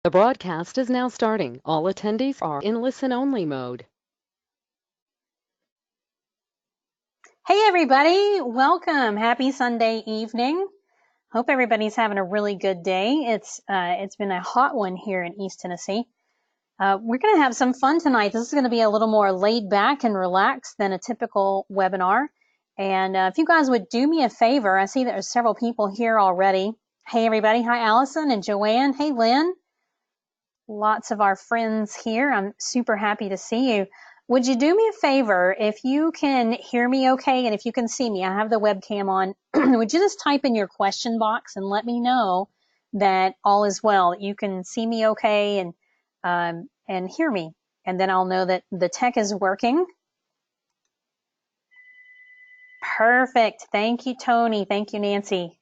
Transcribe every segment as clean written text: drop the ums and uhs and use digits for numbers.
The broadcast is now starting. All attendees are in listen-only mode. Hey everybody, welcome. Happy Sunday evening. Hope everybody's having a really good day. It's been a hot one here in East Tennessee. We're going to have some fun tonight. This is going to be a little more laid back and relaxed than a typical webinar. And if you guys would do me a favor, I see there's several people here already. Hey everybody. Hi Allison and Joanne. Hey Lynn. Lots of our friends here. I'm super happy to see you. Would you do me a favor, if you can hear me okay and if you can see me, I have the webcam on, would you just type in your question box and let me know that all is well, that you can see me okay and hear me, and then I'll know that the tech is working. Perfect. Thank you, Tony. Thank you, Nancy.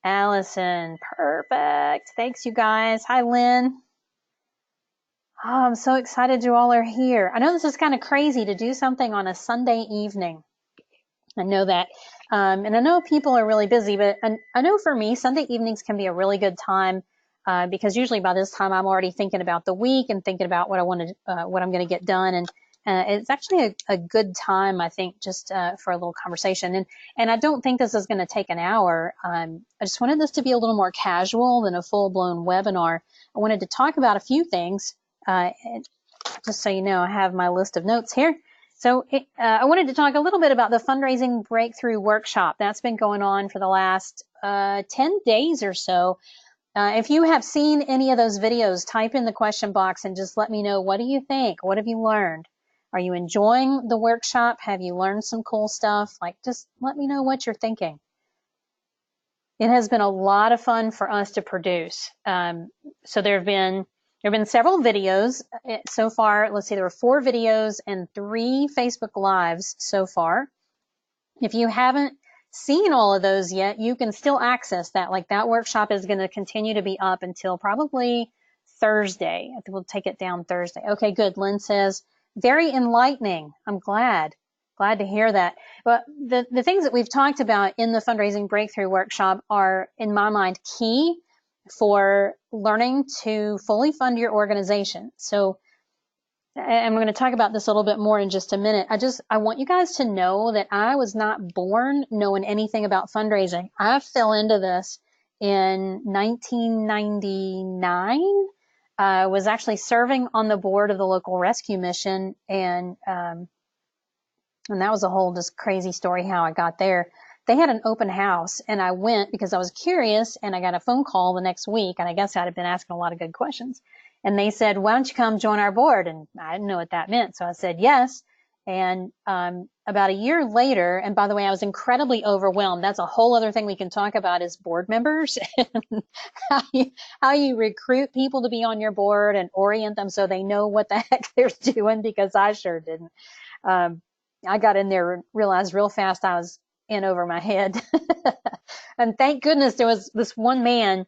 Allison. Perfect. Thanks, you guys. Hi, Lynn. Oh, I'm so excited you all are here. I know this is kind of crazy to do something on a Sunday evening. I know that. And I know people are really busy, but I know for me, Sunday evenings can be a really good time because usually by this time I'm already thinking about the week and thinking about what I want to, what I'm going to get done. And it's actually a good time, I think, just for a little conversation. And I don't think this is going to take an hour. I just wanted this to be a little more casual than a full-blown webinar. I wanted to talk about a few things. Just so you know, I have my list of notes here. So I wanted to talk a little bit about the fundraising breakthrough workshop. That's been going on for the last 10 days or so. If you have seen any of those videos, type in the question box and just let me know, what do you think? What have you learned? Are you enjoying the workshop? Have you learned some cool stuff? Like, just let me know what you're thinking. It has been a lot of fun for us to produce. So there have been several videos so far. Let's see, there were 4 videos and 3 Facebook Lives so far. If you haven't seen all of those yet, you can still access that. Like, that workshop is going to continue to be up until probably Thursday. I think we'll take it down Thursday. Okay, good. Lynn says, very enlightening. I'm glad to hear that. But the things that we've talked about in the fundraising breakthrough workshop are, in my mind, key for learning to fully fund your organization. So I'm going to talk about this a little bit more in just a minute. I want you guys to know that I was not born knowing anything about fundraising. I fell into this in 1999. I was actually serving on the board of the local rescue mission, and that was a whole just crazy story how I got there. They had an open house, and I went because I was curious, and I got a phone call the next week, and I guess I'd have been asking a lot of good questions. And they said, why don't you come join our board? And I didn't know what that meant, so I said yes. And about a year later, and by the way, I was incredibly overwhelmed. That's a whole other thing we can talk about, is board members and how you recruit people to be on your board and orient them so they know what the heck they're doing, because I sure didn't. I got in there and realized real fast I was in over my head. And thank goodness there was this one man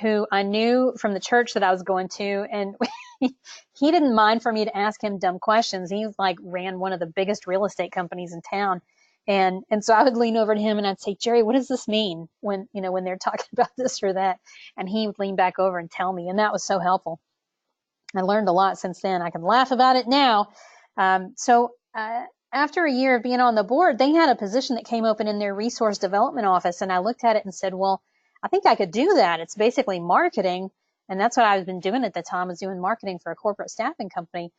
who I knew from the church that I was going to, and he didn't mind for me to ask him dumb questions. He like ran one of the biggest real estate companies in town. And so I would lean over to him and I'd say, Jerry, what does this mean when they're talking about this or that? And he would lean back over and tell me, and that was so helpful. I learned a lot since then. I can laugh about it now. After a year of being on the board, they had a position that came open in their resource development office. And I looked at it and said, well, I think I could do that. It's basically marketing. And that's what I've been doing at the time, was doing marketing for a corporate staffing company.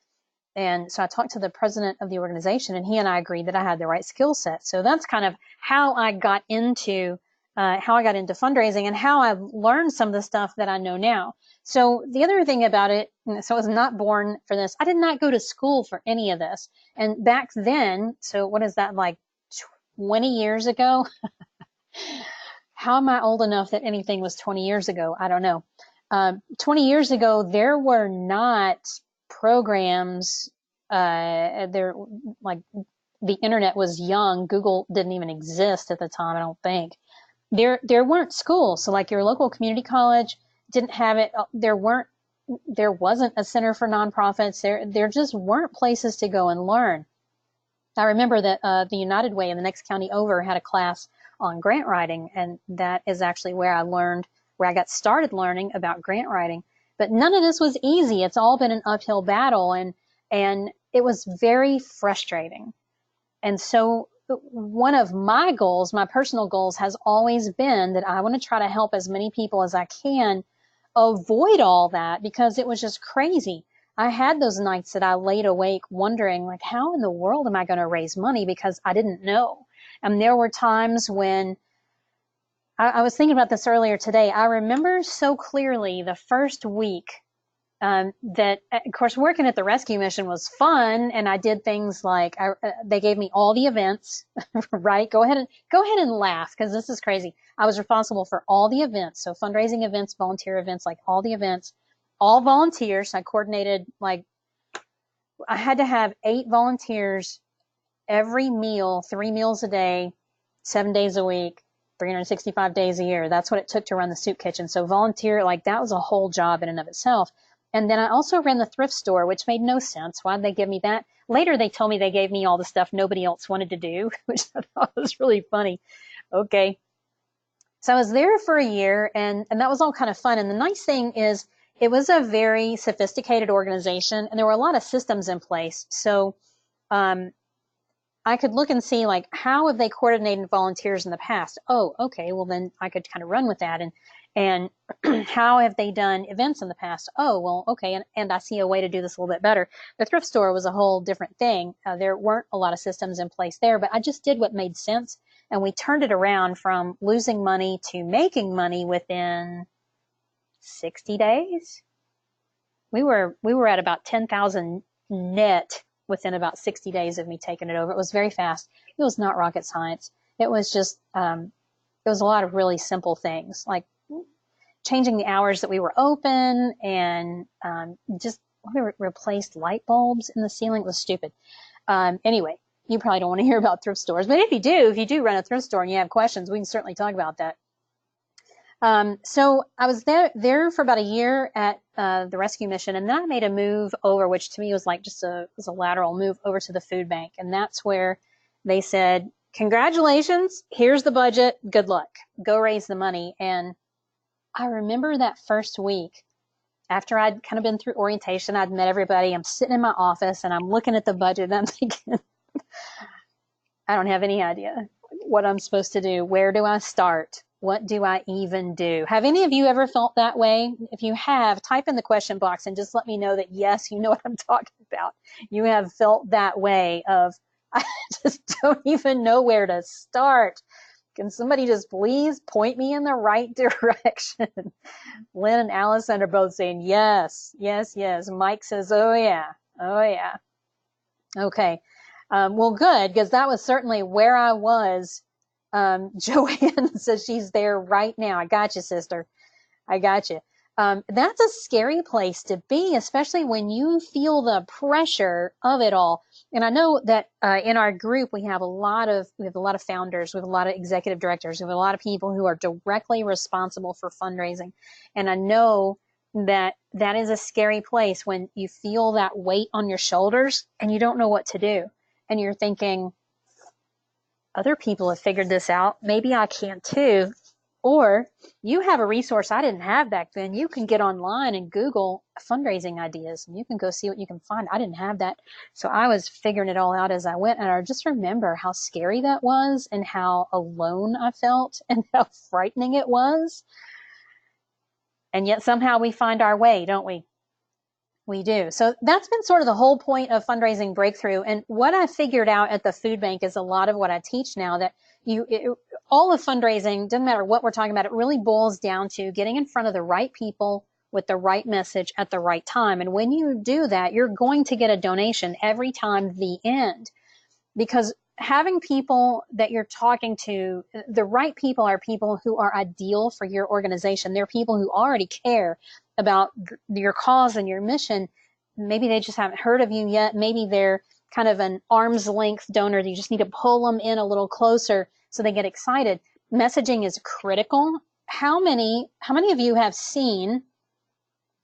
And so I talked to the president of the organization, and he and I agreed that I had the right skill set. So that's kind of how I got into fundraising and how I've learned some of the stuff that I know now. So the other thing about it, so I was not born for this. I did not go to school for any of this. And back then, so what is that, like 20 years ago? How am I old enough that anything was 20 years ago? I don't know. 20 years ago, there were not programs. There, like, the internet was young. Google didn't even exist at the time, I don't think. There weren't schools. So like your local community college didn't have it. There wasn't a center for nonprofits. There just weren't places to go and learn. I remember that the United Way in the next county over had a class on grant writing, and that is actually where I got started learning about grant writing. But none of this was easy. It's all been an uphill battle, and it was very frustrating. And so one of my goals, my personal goals, has always been that I want to try to help as many people as I can avoid all that, because it was just crazy. I had those nights that I laid awake wondering, like, how in the world am I going to raise money? Because I didn't know. And there were times when I was thinking about this earlier today. I remember so clearly the first week that, of course, working at the rescue mission was fun, and I did things like they gave me all the events, right? Go ahead and laugh, because this is crazy. I was responsible for all the events, so fundraising events, volunteer events, like all the events, all volunteers. I coordinated, like, I had to have 8 volunteers every meal, 3 meals a day, 7 days a week, 365 days a year. That's what it took to run the soup kitchen. So volunteer, like, that was a whole job in and of itself. And then I also ran the thrift store, which made no sense. Why did they give me that? Later, they told me they gave me all the stuff nobody else wanted to do, which I thought was really funny. Okay. So I was there for a year, and that was all kind of fun. And the nice thing is it was a very sophisticated organization, and there were a lot of systems in place. So I could look and see, like, how have they coordinated volunteers in the past? Oh, okay. Well, then I could kind of run with that. And how have they done events in the past? Oh, well, okay. And I see a way to do this a little bit better. The thrift store was a whole different thing. There weren't a lot of systems in place there, but I just did what made sense. And we turned it around from losing money to making money within 60 days. We were at about 10,000 net within about 60 days of me taking it over. It was very fast. It was not rocket science. It was just, it was a lot of really simple things, like changing the hours that we were open, and just we replaced light bulbs in the ceiling. It was stupid. Anyway, you probably don't want to hear about thrift stores, but if you do run a thrift store and you have questions, we can certainly talk about that. So I was there for about a year at the rescue mission, and then I made a move over, which to me was like just was a lateral move over to the food bank. And that's where they said, congratulations, here's the budget, good luck, go raise the money. And I remember that first week, after I'd kind of been through orientation, I'd met everybody, I'm sitting in my office and I'm looking at the budget and I'm thinking, I don't have any idea what I'm supposed to do. Where do I start? What do I even do? Have any of you ever felt that way? If you have, type in the question box and just let me know that, yes, you know what I'm talking about. You have felt that way of, I just don't even know where to start. Can somebody just please point me in the right direction? Lynn and Allison are both saying yes, yes, yes. Mike says, oh yeah, oh yeah. Okay. Well, good, because that was certainly where I was. Joanne says she's there right now. I got you, sister. I got you. That's a scary place to be, especially when you feel the pressure of it all. And I know that in our group we have a lot of founders, we have a lot of executive directors, we have a lot of people who are directly responsible for fundraising. And I know that is a scary place when you feel that weight on your shoulders and you don't know what to do. And you're thinking, other people have figured this out. Maybe I can too. Or you have a resource I didn't have back then. You can get online and Google fundraising ideas, and you can go see what you can find. I didn't have that. So I was figuring it all out as I went. And I just remember how scary that was and how alone I felt and how frightening it was. And yet somehow we find our way, don't we? We do. So that's been sort of the whole point of Fundraising Breakthrough. And what I figured out at the food bank is a lot of what I teach now, that all of fundraising, doesn't matter what we're talking about, it really boils down to getting in front of the right people with the right message at the right time. And when you do that, you're going to get a donation every time, the end. Because having people that you're talking to, the right people are people who are ideal for your organization. They're people who already care about your cause and your mission. Maybe they just haven't heard of you yet. Maybe they're kind of an arm's length donor. You just need to pull them in a little closer so they get excited. Messaging is critical. How many of you have seen,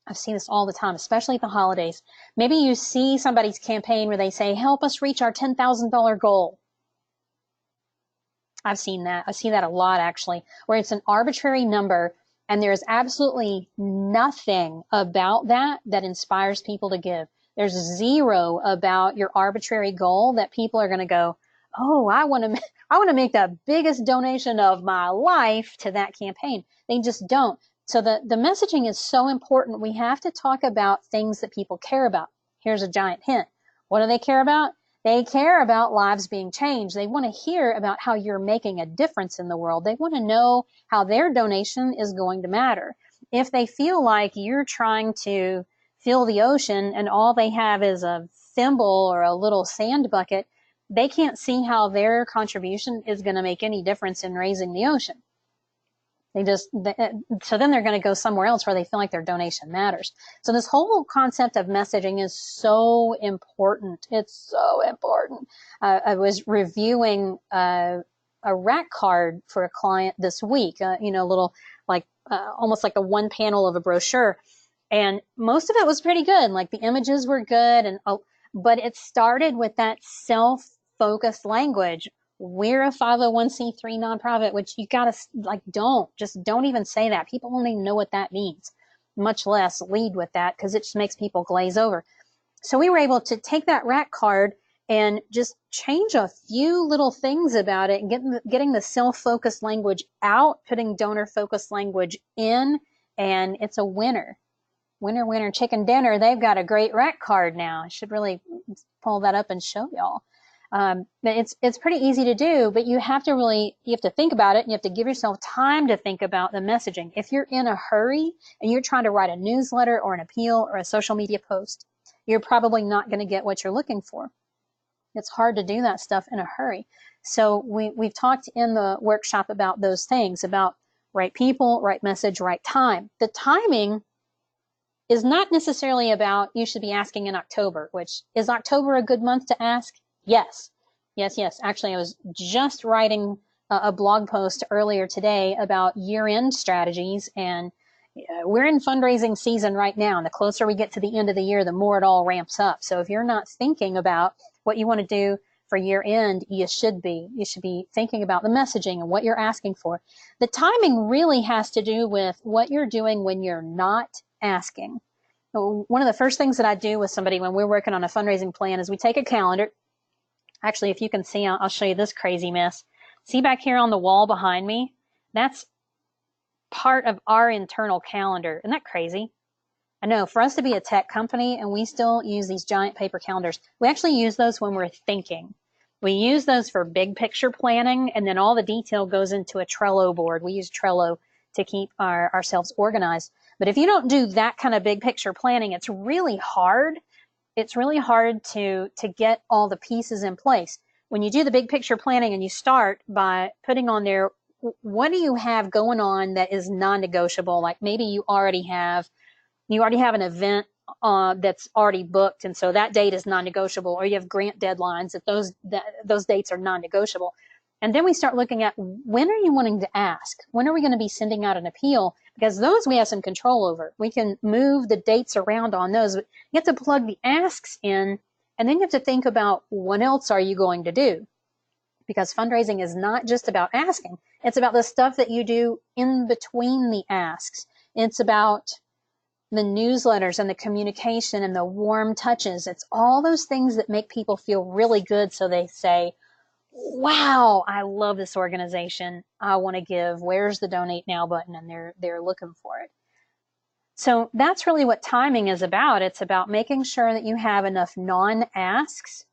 I've seen this all the time, especially at the holidays. Maybe you see somebody's campaign where they say, help us reach our $10,000 goal. I've seen that. I see that a lot, actually, where it's an arbitrary number And there's absolutely nothing about that inspires people to give. There's zero about your arbitrary goal that people are going to go, oh, I want to make the biggest donation of my life to that campaign. They just don't. So the messaging is so important. We have to talk about things that people care about. Here's a giant hint. What do they care about? They care about lives being changed. They want to hear about how you're making a difference in the world. They want to know how their donation is going to matter. If they feel like you're trying to fill the ocean and all they have is a thimble or a little sand bucket, they can't see how their contribution is going to make any difference in raising the ocean. So then they're going to go somewhere else where they feel like their donation matters. So this whole concept of messaging is so important. It's so important. I was reviewing a rack card for a client this week, little like almost like a one panel of a brochure. And most of it was pretty good. Like the images were good, but it started with that self-focused language. We're a 501c3 nonprofit, which you gotta don't even say that. People won't even know what that means, much less lead with that, because it just makes people glaze over. So we were able to take that rack card and just change a few little things about it and getting the self-focused language out, putting donor-focused language in, and it's a winner. Winner, winner, chicken dinner. They've got a great rack card now. I should really pull that up and show y'all. But it's pretty easy to do, but you have to think about it, and you have to give yourself time to think about the messaging. If you're in a hurry and you're trying to write a newsletter or an appeal or a social media post, you're probably not going to get what you're looking for. It's hard to do that stuff in a hurry. So we've talked in the workshop about those things, about right people, right message, right time. The timing is not necessarily about you should be asking in October, which is October a good month to ask? Yes. Actually, I was just writing a blog post earlier today about year-end strategies, and we're in fundraising season right now. And the closer we get to the end of the year, the more it all ramps up. So if you're not thinking about what you want to do for year end, you should be. You should be thinking about the messaging and what you're asking for. The timing really has to do with what you're doing when you're not asking. So one of the first things that I do with somebody when we're working on a fundraising plan is we take a calendar. Actually, if you can see, I'll show you this crazy mess. See back here on the wall behind me? That's part of our internal calendar. Isn't that crazy? I know, for us to be a tech company and we still use these giant paper calendars, we actually use those when we're thinking. We use those for big picture planning, and then all the detail goes into a Trello board. We use Trello to keep ourselves organized. But if you don't do that kind of big picture planning, it's really hard. It's really hard to get all the pieces in place. When you do the big picture planning and you start by putting on there, what do you have going on that is non-negotiable? Like maybe you already have an event that's already booked, and so that date is non-negotiable, or you have grant deadlines that those dates are non-negotiable. And then we start looking at, when are you wanting to ask? When are we going to be sending out an appeal? Because those we have some control over. We can move the dates around on those. But you have to plug the asks in, and then you have to think about what else are you going to do? Because fundraising is not just about asking. It's about the stuff that you do in between the asks. It's about the newsletters and the communication and the warm touches. It's all those things that make people feel really good, so they say, wow, I love this organization. I want to give. Where's the donate now button? And they're looking for it. So that's really what timing is about. It's about making sure that you have enough non-asks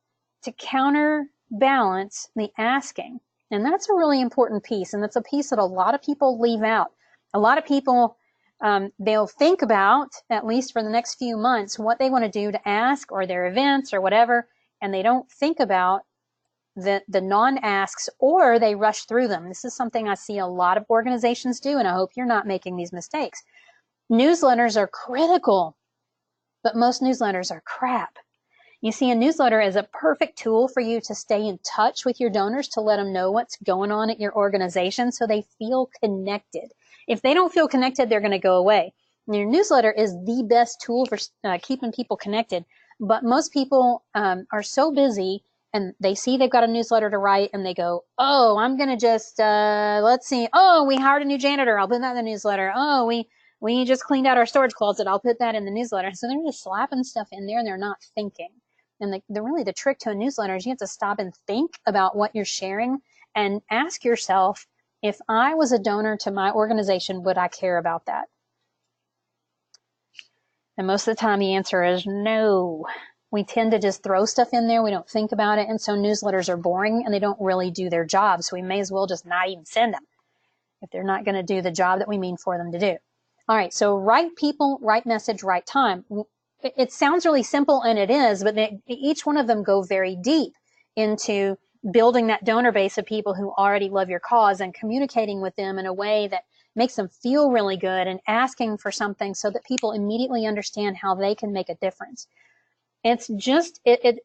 to counterbalance the asking. And that's a really important piece. And that's a piece that a lot of people leave out. A lot of people, they'll think about, at least for the next few months, what they want to do to ask, or their events or whatever, and they don't think about the non-asks, or they rush through them. This is something I see a lot of organizations do, and I hope you're not making these mistakes. Newsletters are critical, but most newsletters are crap. You see, a newsletter is a perfect tool for you to stay in touch with your donors, to let them know what's going on at your organization so they feel connected. If they don't feel connected, they're going to go away. And your newsletter is the best tool for keeping people connected, but most people are so busy and they see they've got a newsletter to write, and they go, oh, I'm going to just, let's see. Oh, we hired a new janitor. I'll put that in the newsletter. Oh, we just cleaned out our storage closet. I'll put that in the newsletter. So they're just slapping stuff in there, and they're not thinking. And really the trick to a newsletter is you have to stop and think about what you're sharing and ask yourself, if I was a donor to my organization, would I care about that? And most of the time the answer is no. We tend to just throw stuff in there. We don't think about it. And so newsletters are boring and they don't really do their job. So we may as well just not even send them if they're not going to do the job that we mean for them to do. All right. So right people, right message, right time. It sounds really simple, and it is, but each one of them go very deep into building that donor base of people who already love your cause and communicating with them in a way that makes them feel really good and asking for something so that people immediately understand how they can make a difference. It's just a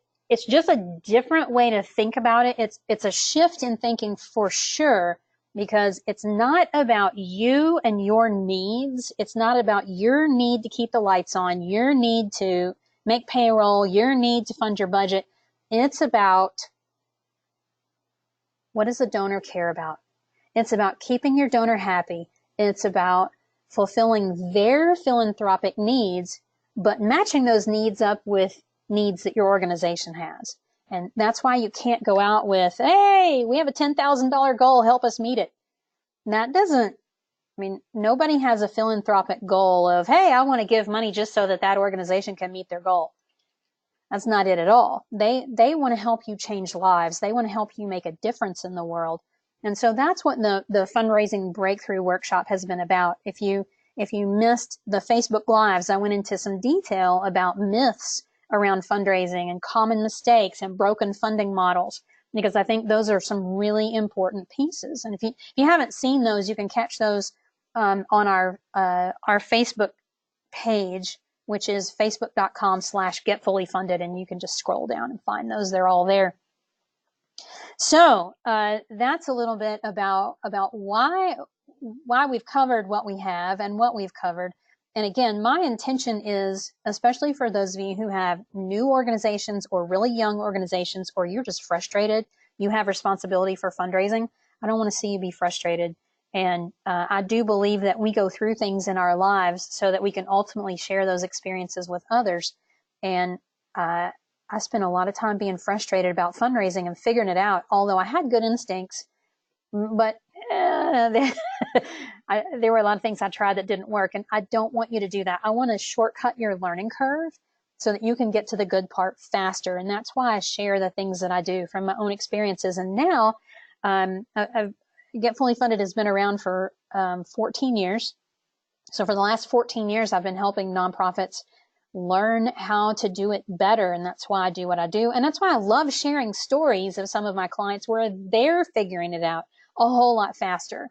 different way to think about it. It's a shift in thinking for sure, because it's not about you and your needs. It's not about your need to keep the lights on, your need to make payroll, your need to fund your budget. It's about, what does the donor care about? It's about keeping your donor happy. It's about fulfilling their philanthropic needs, but matching those needs up with needs that your organization has. And that's why you can't go out with, hey, we have a $10,000 goal, help us meet it. And that doesn't, nobody has a philanthropic goal of, hey, I want to give money just so that that organization can meet their goal. That's not it at all. They want to help you change lives. They want to help you make a difference in the world. And so that's what the fundraising breakthrough workshop has been about. If you missed the Facebook Lives, I went into some detail about myths around fundraising and common mistakes and broken funding models, because I think those are some really important pieces. And if you haven't seen those, you can catch those on our Facebook page, which is facebook.com/getfullyfunded, and you can just scroll down and find those. They're all there. So that's a little bit about why we've covered what we have and what we've covered. And again, my intention is, especially for those of you who have new organizations or really young organizations, or you're just frustrated, you have responsibility for fundraising. I don't want to see you be frustrated. And I do believe that we go through things in our lives so that we can ultimately share those experiences with others. And I spent a lot of time being frustrated about fundraising and figuring it out, although I had good instincts, but there were a lot of things I tried that didn't work, and I don't want you to do that. I want to shortcut your learning curve so that you can get to the good part faster, and that's why I share the things that I do from my own experiences. And now Get Fully Funded has been around for 14 years. So for the last 14 years, I've been helping nonprofits learn how to do it better, and that's why I do what I do. And that's why I love sharing stories of some of my clients where they're figuring it out a whole lot faster,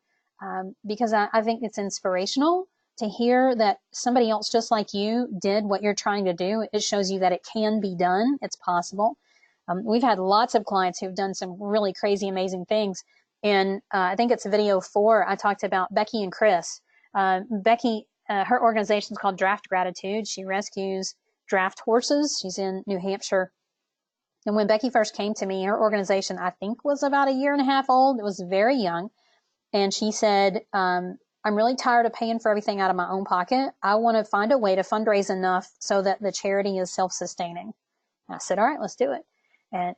because I think it's inspirational to hear that somebody else just like you did what you're trying to do. It shows you that it can be done. It's possible. We've had lots of clients who've done some really crazy, amazing things. And I think it's video 4, I talked about Becky and Chris. Becky, her organization is called Draft Gratitude. She rescues draft horses. She's in New Hampshire. And when Becky first came to me, her organization, I think, was about a year and a half old. It was very young. And she said, I'm really tired of paying for everything out of my own pocket. I want to find a way to fundraise enough so that the charity is self-sustaining. I said, all right, let's do it.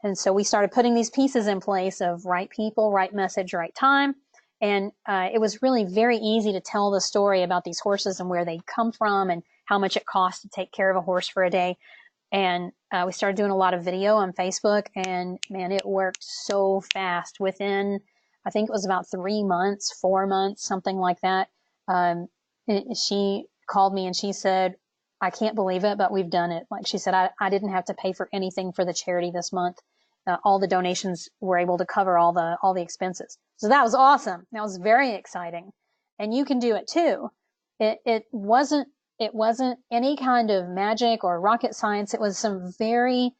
And so we started putting these pieces in place of right people, right message, right time. And it was really very easy to tell the story about these horses and where they come from and how much it costs to take care of a horse for a day. And we started doing a lot of video on Facebook, and man, it worked so fast. Within, I think it was about 3 months, 4 months, something like that. She called me and she said, I can't believe it, but we've done it. Like she said, I didn't have to pay for anything for the charity this month. All the donations were able to cover all the expenses. So that was awesome. That was very exciting. And you can do it too. It wasn't any kind of magic or rocket science. It was some very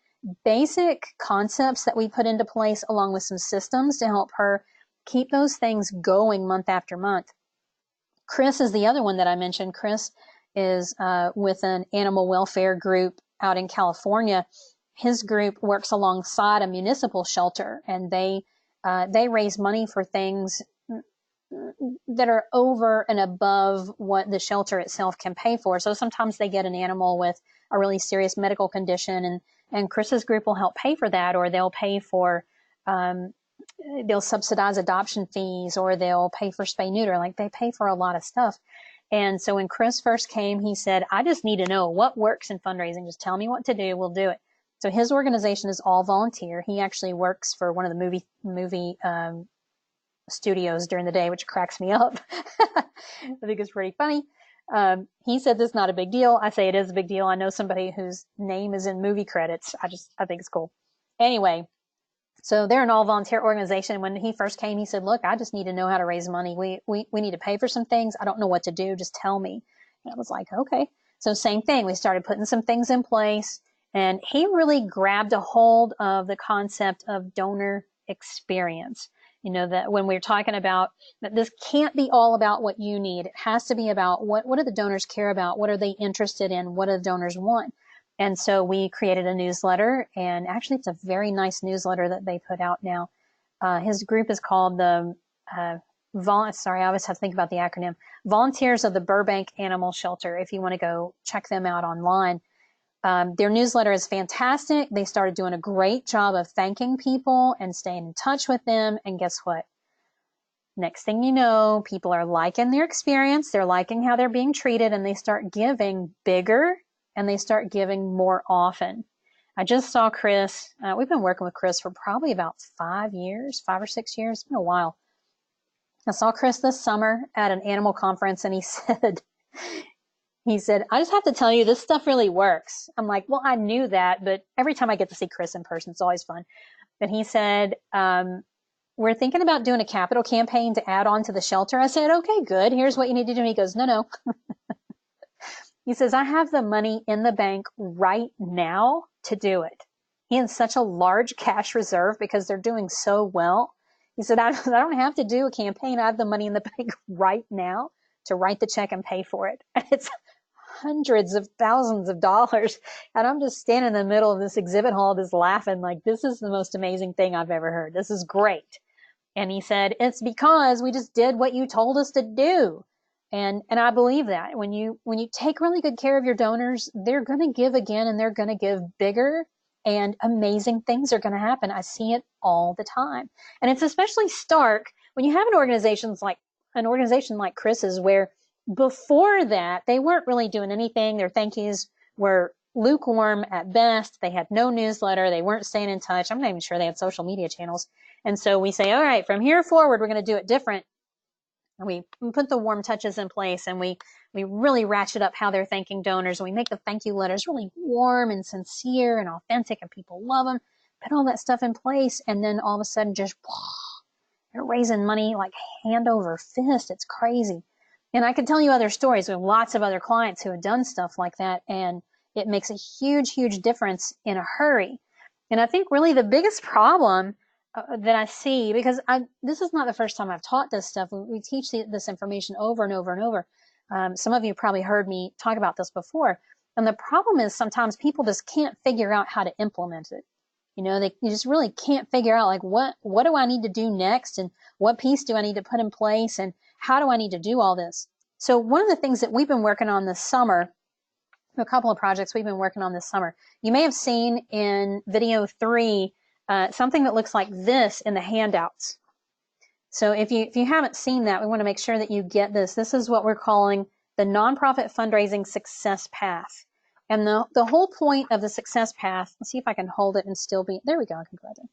basic concepts that we put into place along with some systems to help her keep those things going month after month. Chris is the other one that I mentioned. Chris is with an animal welfare group out in California. his group works alongside a municipal shelter, and they raise money for things that are over and above what the shelter itself can pay for. So sometimes they get an animal with a really serious medical condition, and Chris's group will help pay for that, or they'll pay for, they'll subsidize adoption fees, or they'll pay for spay neuter. Like, they pay for a lot of stuff. And so when Chris first came, he said, I just need to know what works in fundraising. Just tell me what to do. We'll do it. So his organization is all volunteer. He actually works for one of the movie studios during the day, which cracks me up. I think it's pretty funny. He said this is not a big deal. I say it is a big deal. I know somebody whose name is in movie credits. I think it's cool. Anyway, so they're an all volunteer organization. When he first came, he said, look, I just need to know how to raise money. We need to pay for some things. I don't know what to do. Just tell me. And I was like, okay. So same thing. We started putting some things in place, and he really grabbed a hold of the concept of donor experience. You know, that when we're talking about that, this can't be all about what you need. It has to be about what do the donors care about? What are they interested in? What do the donors want? And so we created a newsletter, and actually it's a very nice newsletter that they put out now. His group is called the, sorry, I always have to think about the acronym, Volunteers of the Burbank Animal Shelter, if you want to go check them out online. Their newsletter is fantastic. They started doing a great job of thanking people and staying in touch with them. And guess what? Next thing you know, people are liking their experience. They're liking how they're being treated, and they start giving bigger, and they start giving more often. I just saw Chris. We've been working with Chris for probably about 5 or 6 years. It's been a while. I saw Chris this summer at an animal conference, and he said, I just have to tell you, this stuff really works. I'm like, well, I knew that, but every time I get to see Chris in person, it's always fun. But he said, we're thinking about doing a capital campaign to add on to the shelter. I said, okay, good. Here's what you need to do. He goes, no. He says, I have the money in the bank right now to do it. He has such a large cash reserve because they're doing so well. He said, I don't have to do a campaign. I have the money in the bank right now to write the check and pay for it. And it's hundreds of thousands of dollars. And I'm just standing in the middle of this exhibit hall, just laughing like, this is the most amazing thing I've ever heard. This is great. And he said, it's because we just did what you told us to do. And I believe that when you take really good care of your donors, they're going to give again, and they're going to give bigger, and amazing things are going to happen. I see it all the time. And it's especially stark when you have an organization like Chris's, where before that, they weren't really doing anything. Their thank yous were lukewarm at best. They had no newsletter. They weren't staying in touch. I'm not even sure they had social media channels. And so we say, all right, from here forward, we're going to do it different. And we put the warm touches in place, and we really ratchet up how they're thanking donors. And we make the thank you letters really warm and sincere and authentic, and people love them. Put all that stuff in place, and then all of a sudden, just they're raising money like hand over fist. It's crazy. And I could tell you other stories. We have lots of other clients who have done stuff like that, and it makes a huge, huge difference in a hurry. And I think really the biggest problem that I see, because this is not the first time I've taught this stuff. We teach this information over and over and over. Some of you probably heard me talk about this before. And the problem is sometimes people just can't figure out how to implement it. You know, you just really can't figure out, like, what do I need to do next, and what piece do I need to put in place, and how do I need to do all this? So one of the things that we've been working on this summer, a couple of projects we've been working on this summer, you may have seen in video 3, something that looks like this in the handouts. So if you haven't seen that, we want to make sure that you get this. This is what we're calling the Nonprofit Fundraising Success Path. And the whole point of the success path, let's see if I can hold it and still be, there we go, I can go right there.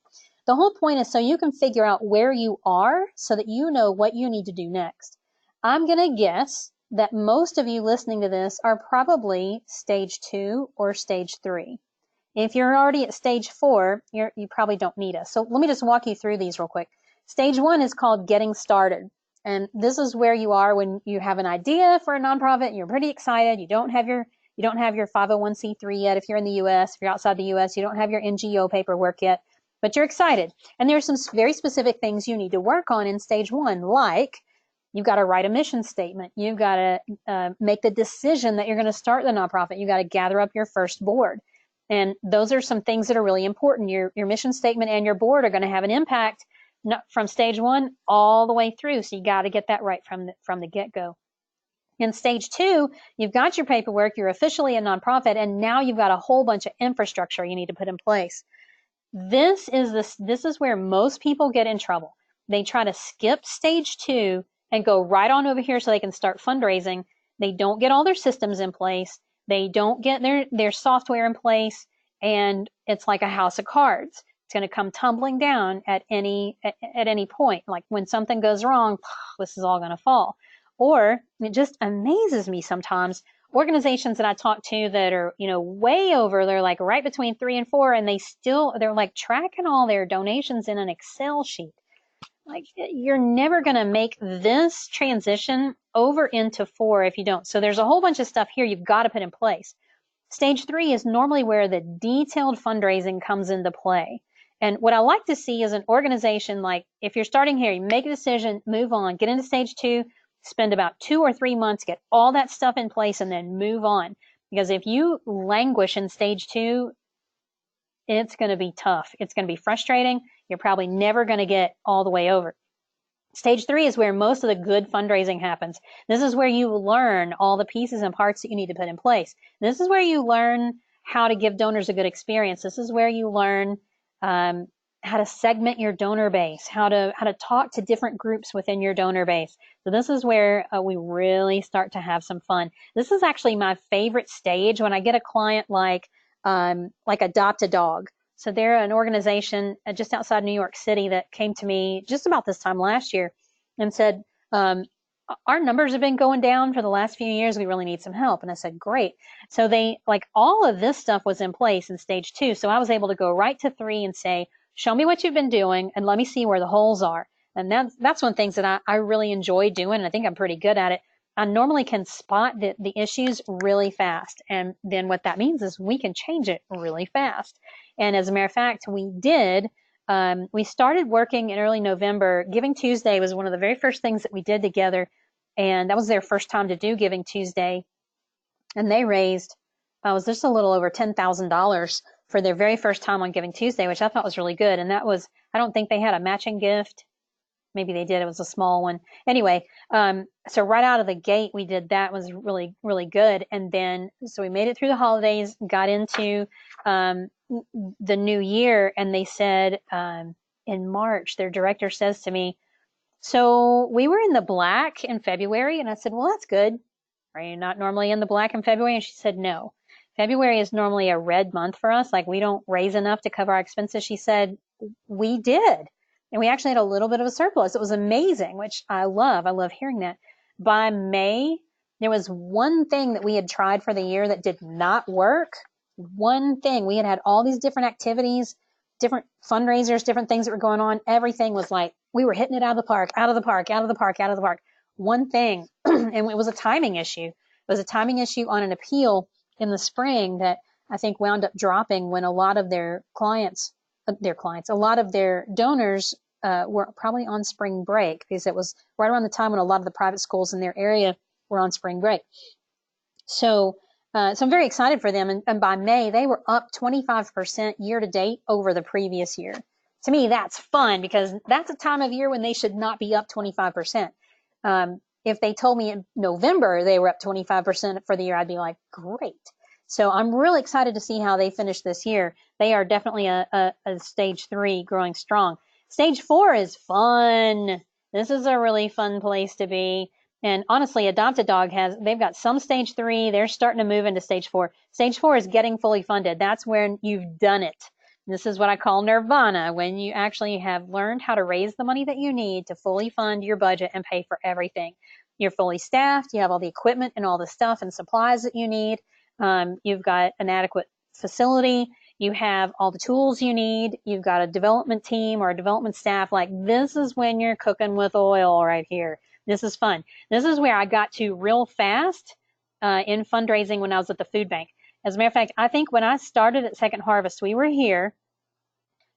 The whole point is so you can figure out where you are so that you know what you need to do next. I'm going to guess that most of you listening to this are probably stage 2 or stage 3. If you're already at stage 4, you probably don't need us. So let me just walk you through these real quick. Stage 1 is called getting started. And this is where you are when you have an idea for a nonprofit and you're pretty excited. You don't have your 501c3 yet if you're in the US. If you're outside the US, you don't have your NGO paperwork yet, but you're excited. And there's some very specific things you need to work on in stage 1, like you've got to write a mission statement. You've got to make the decision that you're going to start the nonprofit. You've got to gather up your first board. And those are some things that are really important. Your mission statement and your board are going to have an impact from stage 1 all the way through. So you got to get that right from the get-go. In stage 2, you've got your paperwork, you're officially a nonprofit, and now you've got a whole bunch of infrastructure you need to put in place. This is where most people get in trouble. They try to skip stage 2 and go right on over here so they can start fundraising. They don't get all their systems in place. They don't get their software in place, and it's like a house of cards. It's going to come tumbling down at any point. Like when something goes wrong, this is all going to fall. Or it just amazes me sometimes, organizations that I talk to that are, way over, they're like right between 3 and 4, and they're like tracking all their donations in an Excel sheet. Like, you're never going to make this transition over into 4 if you don't. So there's a whole bunch of stuff here you've got to put in place. Stage 3 is normally where the detailed fundraising comes into play. And what I like to see is an organization, like if you're starting here, you make a decision, move on, get into stage 2, spend about 2 or 3 months, get all that stuff in place, and then move on. Because if you languish in stage 2, it's going to be tough. It's going to be frustrating. You're probably never going to get all the way over. Stage 3 is where most of the good fundraising happens. This is where you learn all the pieces and parts that you need to put in place. This is where you learn how to give donors a good experience. This is where you learn how to segment your donor base, how to talk to different groups within your donor base. So this is where we really start to have some fun. This is actually my favorite stage when I get a client like Adopt a Dog. So they're an organization just outside New York City that came to me just about this time last year and said, our numbers have been going down for the last few years. We really need some help. And I said, great. So all of this stuff was in place in stage 2. So I was able to go right to 3 and say, show me what you've been doing and let me see where the holes are. And that's one of the things that I really enjoy doing. And I think I'm pretty good at it. I normally can spot the issues really fast. And then what that means is we can change it really fast. And as a matter of fact, we did. We started working in early November. Giving Tuesday was one of the very first things that we did together. And that was their first time to do Giving Tuesday. And they raised, was just a little over $10,000 for their very first time on Giving Tuesday, which I thought was really good. And that was, I don't think they had a matching gift. Maybe they did. It was a small one. Anyway, so right out of the gate, we did that. It was really, really good. And then, so we made it through the holidays, got into the new year, and they said in March, their director says to me, so we were in the black in February. And I said, well, that's good. Are you not normally in the black in February? And she said, no. February is normally a red month for us. Like, we don't raise enough to cover our expenses. She said, we did. And we actually had a little bit of a surplus. It was amazing, which I love. I love hearing that. By May, there was one thing that we had tried for the year that did not work. One thing. We had all these different activities, different fundraisers, different things that were going on. Everything was like, we were hitting it out of the park, out of the park, out of the park, out of the park. One thing, and it was a timing issue. It was a timing issue on an appeal in the spring that I think wound up dropping when a lot of their a lot of their donors were probably on spring break, because it was right around the time when a lot of the private schools in their area were on spring break. So I'm very excited for them. And by May, they were up 25% year to date over the previous year. To me, that's fun, because that's a time of year when they should not be up 25%. If they told me in November they were up 25% for the year, I'd be like, great. So I'm really excited to see how they finish this year. They are definitely a stage 3 growing strong. Stage 4 is fun. This is a really fun place to be. And honestly, Adopt a Dog they've got some stage 3. They're starting to move into stage 4. Stage 4 is getting fully funded. That's when you've done it. This is what I call nirvana, when you actually have learned how to raise the money that you need to fully fund your budget and pay for everything. You're fully staffed. You have all the equipment and all the stuff and supplies that you need. You've got an adequate facility. You have all the tools you need. You've got a development team or a development staff. Like, this is when you're cooking with oil right here. This is fun. This is where I got to real fast in fundraising when I was at the food bank. As a matter of fact, I think when I started at Second Harvest, we were here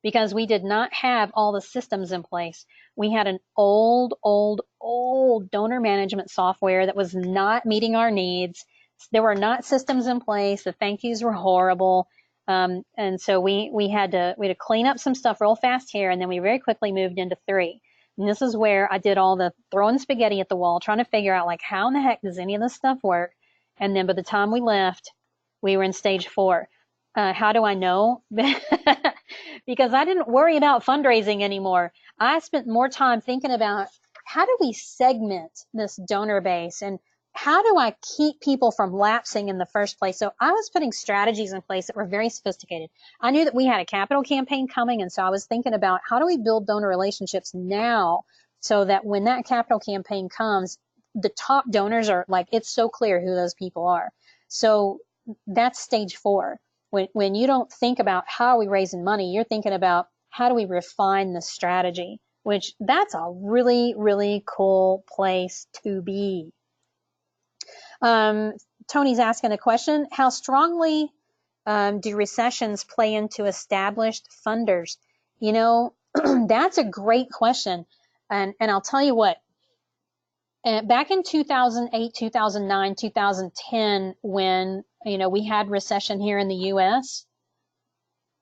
because we did not have all the systems in place. We had an old donor management software that was not meeting our needs. There were not systems in place. The thank yous were horrible. And so we had to clean up some stuff real fast here, and then we very quickly moved into 3. And this is where I did all the throwing spaghetti at the wall, trying to figure out like how in the heck does any of this stuff work. And then by the time we left, we were in stage 4. How do I know? Because I didn't worry about fundraising anymore. I spent more time thinking about how do we segment this donor base and how do I keep people from lapsing in the first place? So I was putting strategies in place that were very sophisticated. I knew that we had a capital campaign coming, and so I was thinking about how do we build donor relationships now so that when that capital campaign comes, the top donors are like, it's so clear who those people are. So that's stage 4. When you don't think about how are we raising money, you're thinking about how do we refine the strategy, which that's a really, really cool place to be. Tony's asking a question. How strongly do recessions play into established funders? You know, that's a great question. And I'll tell you what, back in 2008, 2009, 2010, when, you know, we had recession here in the US,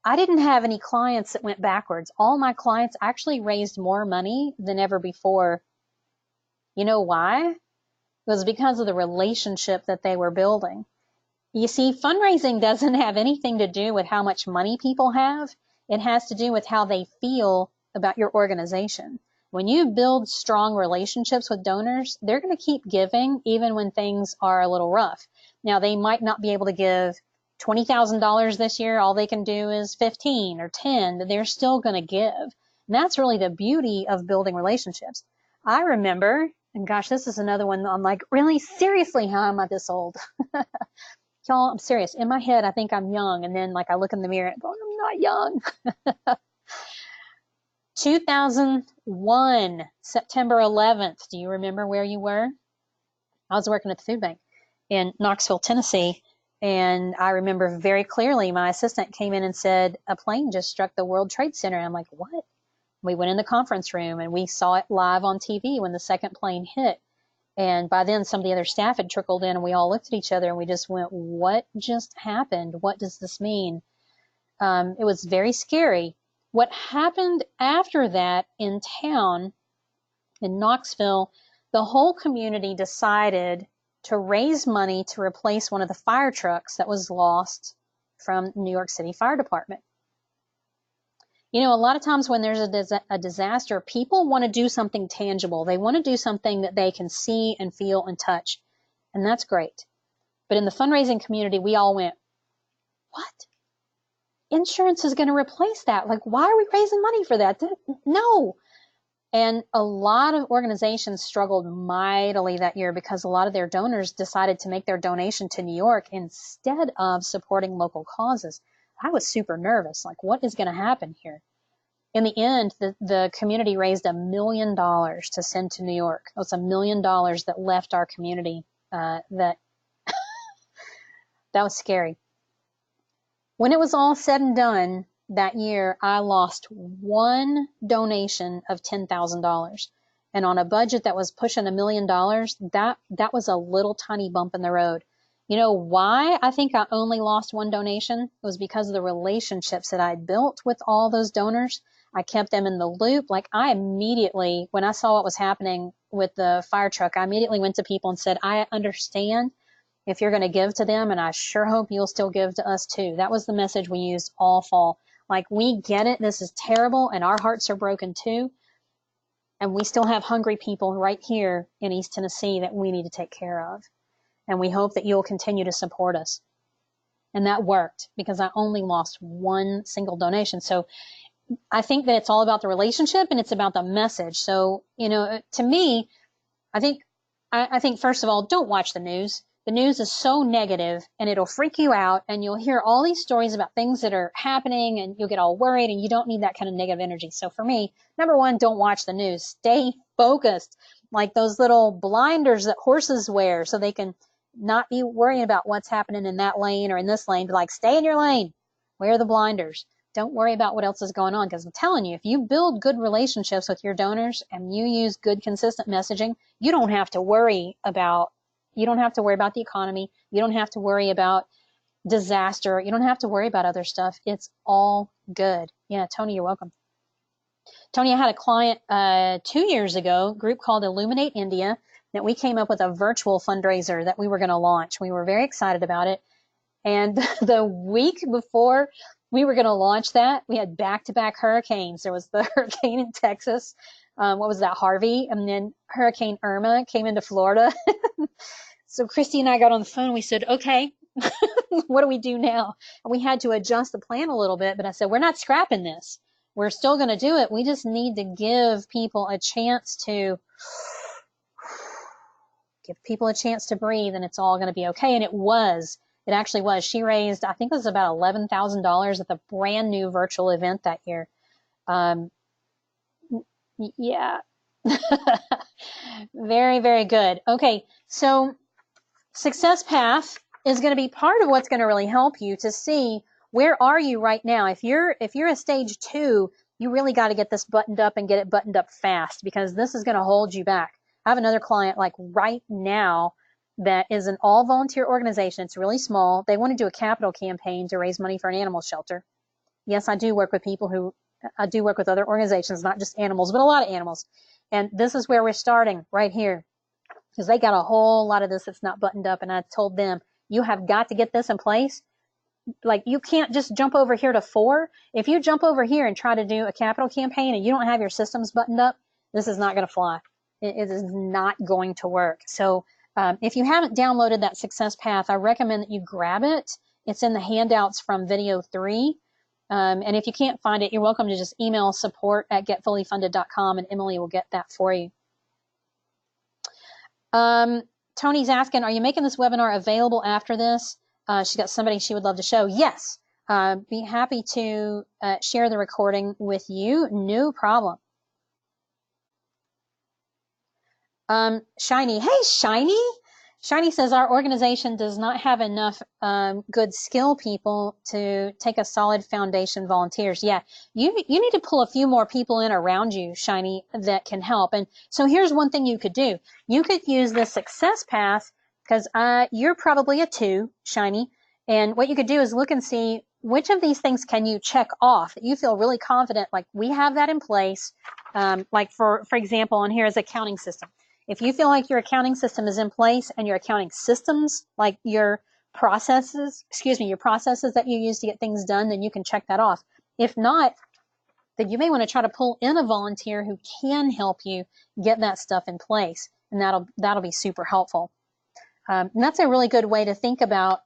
I didn't have any clients that went backwards. All my clients actually raised more money than ever before. You know why? It was because of the relationship that they were building. You see, fundraising doesn't have anything to do with how much money people have. It has to do with how they feel about your organization. When you build strong relationships with donors, they're going to keep giving even when things are a little rough. Now, they might not be able to give $20,000 this year. All they can do is 15 or 10, but they're still going to give. And that's really the beauty of building relationships. I remember, and gosh, this is another one I'm like, really seriously, how am I this old? Y'all, I'm serious. In my head, I think I'm young. And then like I look in the mirror and go, I'm not young. 2001, September 11th. Do you remember where you were? I was working at the food bank in Knoxville, Tennessee. And I remember very clearly my assistant came in and said, a plane just struck the World Trade Center. And I'm like, what? We went in the conference room and we saw it live on TV when the second plane hit. And by then, some of the other staff had trickled in, and we all looked at each other and we just went, what just happened? What does this mean? It was very scary. What happened after that in town, in Knoxville, the whole community decided to raise money to replace one of the fire trucks that was lost from New York City Fire Department. You know, a lot of times when there's a disaster, people want to do something tangible. They want to do something that they can see and feel and touch. And that's great. But in the fundraising community, we all went, what? Insurance is going to replace that. Like, why are we raising money for that? No. And a lot of organizations struggled mightily that year because a lot of their donors decided to make their donation to New York instead of supporting local causes. I was super nervous. Like, what is going to happen here? In the end, the community raised $1 million to send to New York. It was $1 million that left our community. That was scary. When it was all said and done that year, I lost one donation of $10,000. And on a budget that was pushing $1 million, that was a little tiny bump in the road. You know why I think I only lost one donation? It was because of the relationships that I built with all those donors. I kept them in the loop. Like I immediately, when I saw what was happening with the fire truck, I immediately went to people and said, I understand if you're going to give to them, and I sure hope you'll still give to us too. That was the message we used all fall. Like, we get it. This is terrible, and our hearts are broken too. And we still have hungry people right here in East Tennessee that we need to take care of. And we hope that you'll continue to support us. And that worked because I only lost one single donation. So I think that it's all about the relationship and it's about the message. So, you know, to me, I think first of all, don't watch the news. The news is so negative and it'll freak you out and you'll hear all these stories about things that are happening and you'll get all worried and you don't need that kind of negative energy. So for me, number one, don't watch the news. Stay focused, like those little blinders that horses wear so they can not be worrying about what's happening in that lane or in this lane. But like, stay in your lane. Wear the blinders. Don't worry about what else is going on, because I'm telling you, if you build good relationships with your donors and you use good, consistent messaging, you don't have to worry about the economy. You don't have to worry about disaster. You don't have to worry about other stuff. It's all good. Yeah, Tony, you're welcome. Tony, I had a client 2 years ago, a group called Illuminate India, that we came up with a virtual fundraiser that we were going to launch. We were very excited about it. And the week before we were going to launch that, we had back-to-back hurricanes. There was the hurricane in Texas. What was that, Harvey? And then Hurricane Irma came into Florida. So Christy and I got on the phone. We said, okay, what do we do now? And we had to adjust the plan a little bit, but I said, we're not scrapping this. We're still going to do it. We just need to give people a chance to breathe, and it's all going to be okay. And it was. It actually was. She raised, I think it was about $11,000 at the brand new virtual event that year. Yeah. Very, very good. Okay, so Success Path is going to be part of what's going to really help you to see where are you right now. If you're a stage 2, you really got to get this buttoned up and get it buttoned up fast, because this is going to hold you back. I have another client like right now that is an all volunteer organization. It's really small. They want to do a capital campaign to raise money for an animal shelter. Yes, I do work with other organizations, not just animals, but a lot of animals. And this is where we're starting right here, because they got a whole lot of this that's not buttoned up. And I told them, you have got to get this in place. Like, you can't just jump over here to 4. If you jump over here and try to do a capital campaign and you don't have your systems buttoned up, this is not going to fly. It is not going to work. So if you haven't downloaded that Success Path, I recommend that you grab it. It's in the handouts from video 3. And if you can't find it, you're welcome to just email support@getfullyfunded.com and Emily will get that for you. Tony's asking, are you making this webinar available after this? She's got somebody she would love to show. Yes. Be happy to share the recording with you. No problem. Shiny. Hey, Shiny. Shiny says our organization does not have enough good skill people to take a solid foundation volunteers. Yeah, you need to pull a few more people in around you, Shiny, that can help. And so here's one thing you could do. You could use the Success Path, because you're probably a 2, Shiny. And what you could do is look and see which of these things can you check off that you feel really confident, like we have that in place. Like for example, on here is accounting system. If you feel like your accounting system is in place and your accounting systems, like your processes that you use to get things done, then you can check that off. If not, then you may want to try to pull in a volunteer who can help you get that stuff in place, and that'll be super helpful. And that's a really good way to think about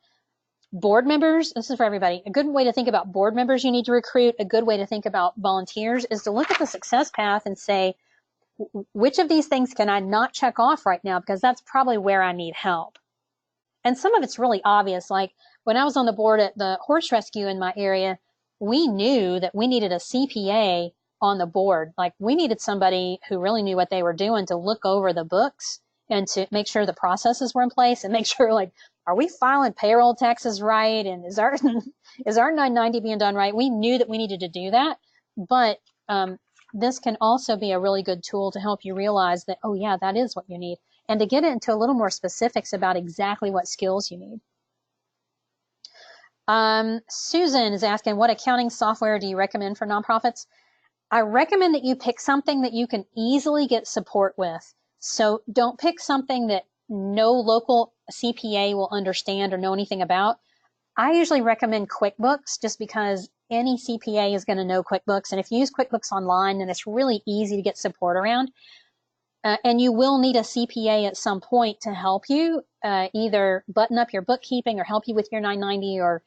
board members. This is for everybody. A good way to think about board members you need to recruit. A good way to think about volunteers is to look at the Success Path and say, which of these things can I not check off right now, because that's probably where I need help. And some of it's really obvious. Like when I was on the board at the horse rescue in my area, we knew that we needed a CPA on the board. Like we needed somebody who really knew what they were doing to look over the books and to make sure the processes were in place and make sure, like, are we filing payroll taxes right? And is our 990 being done right? We knew that we needed to do that, but this can also be a really good tool to help you realize that, oh yeah, that is what you need, and to get into a little more specifics about exactly what skills you need. Susan is asking, what accounting software do you recommend for nonprofits? I recommend that you pick something that you can easily get support with. So don't pick something that no local CPA will understand or know anything about. I usually recommend QuickBooks, just because any CPA is going to know QuickBooks. And if you use QuickBooks Online, then it's really easy to get support around. And you will need a CPA at some point to help you either button up your bookkeeping or help you with your 990 or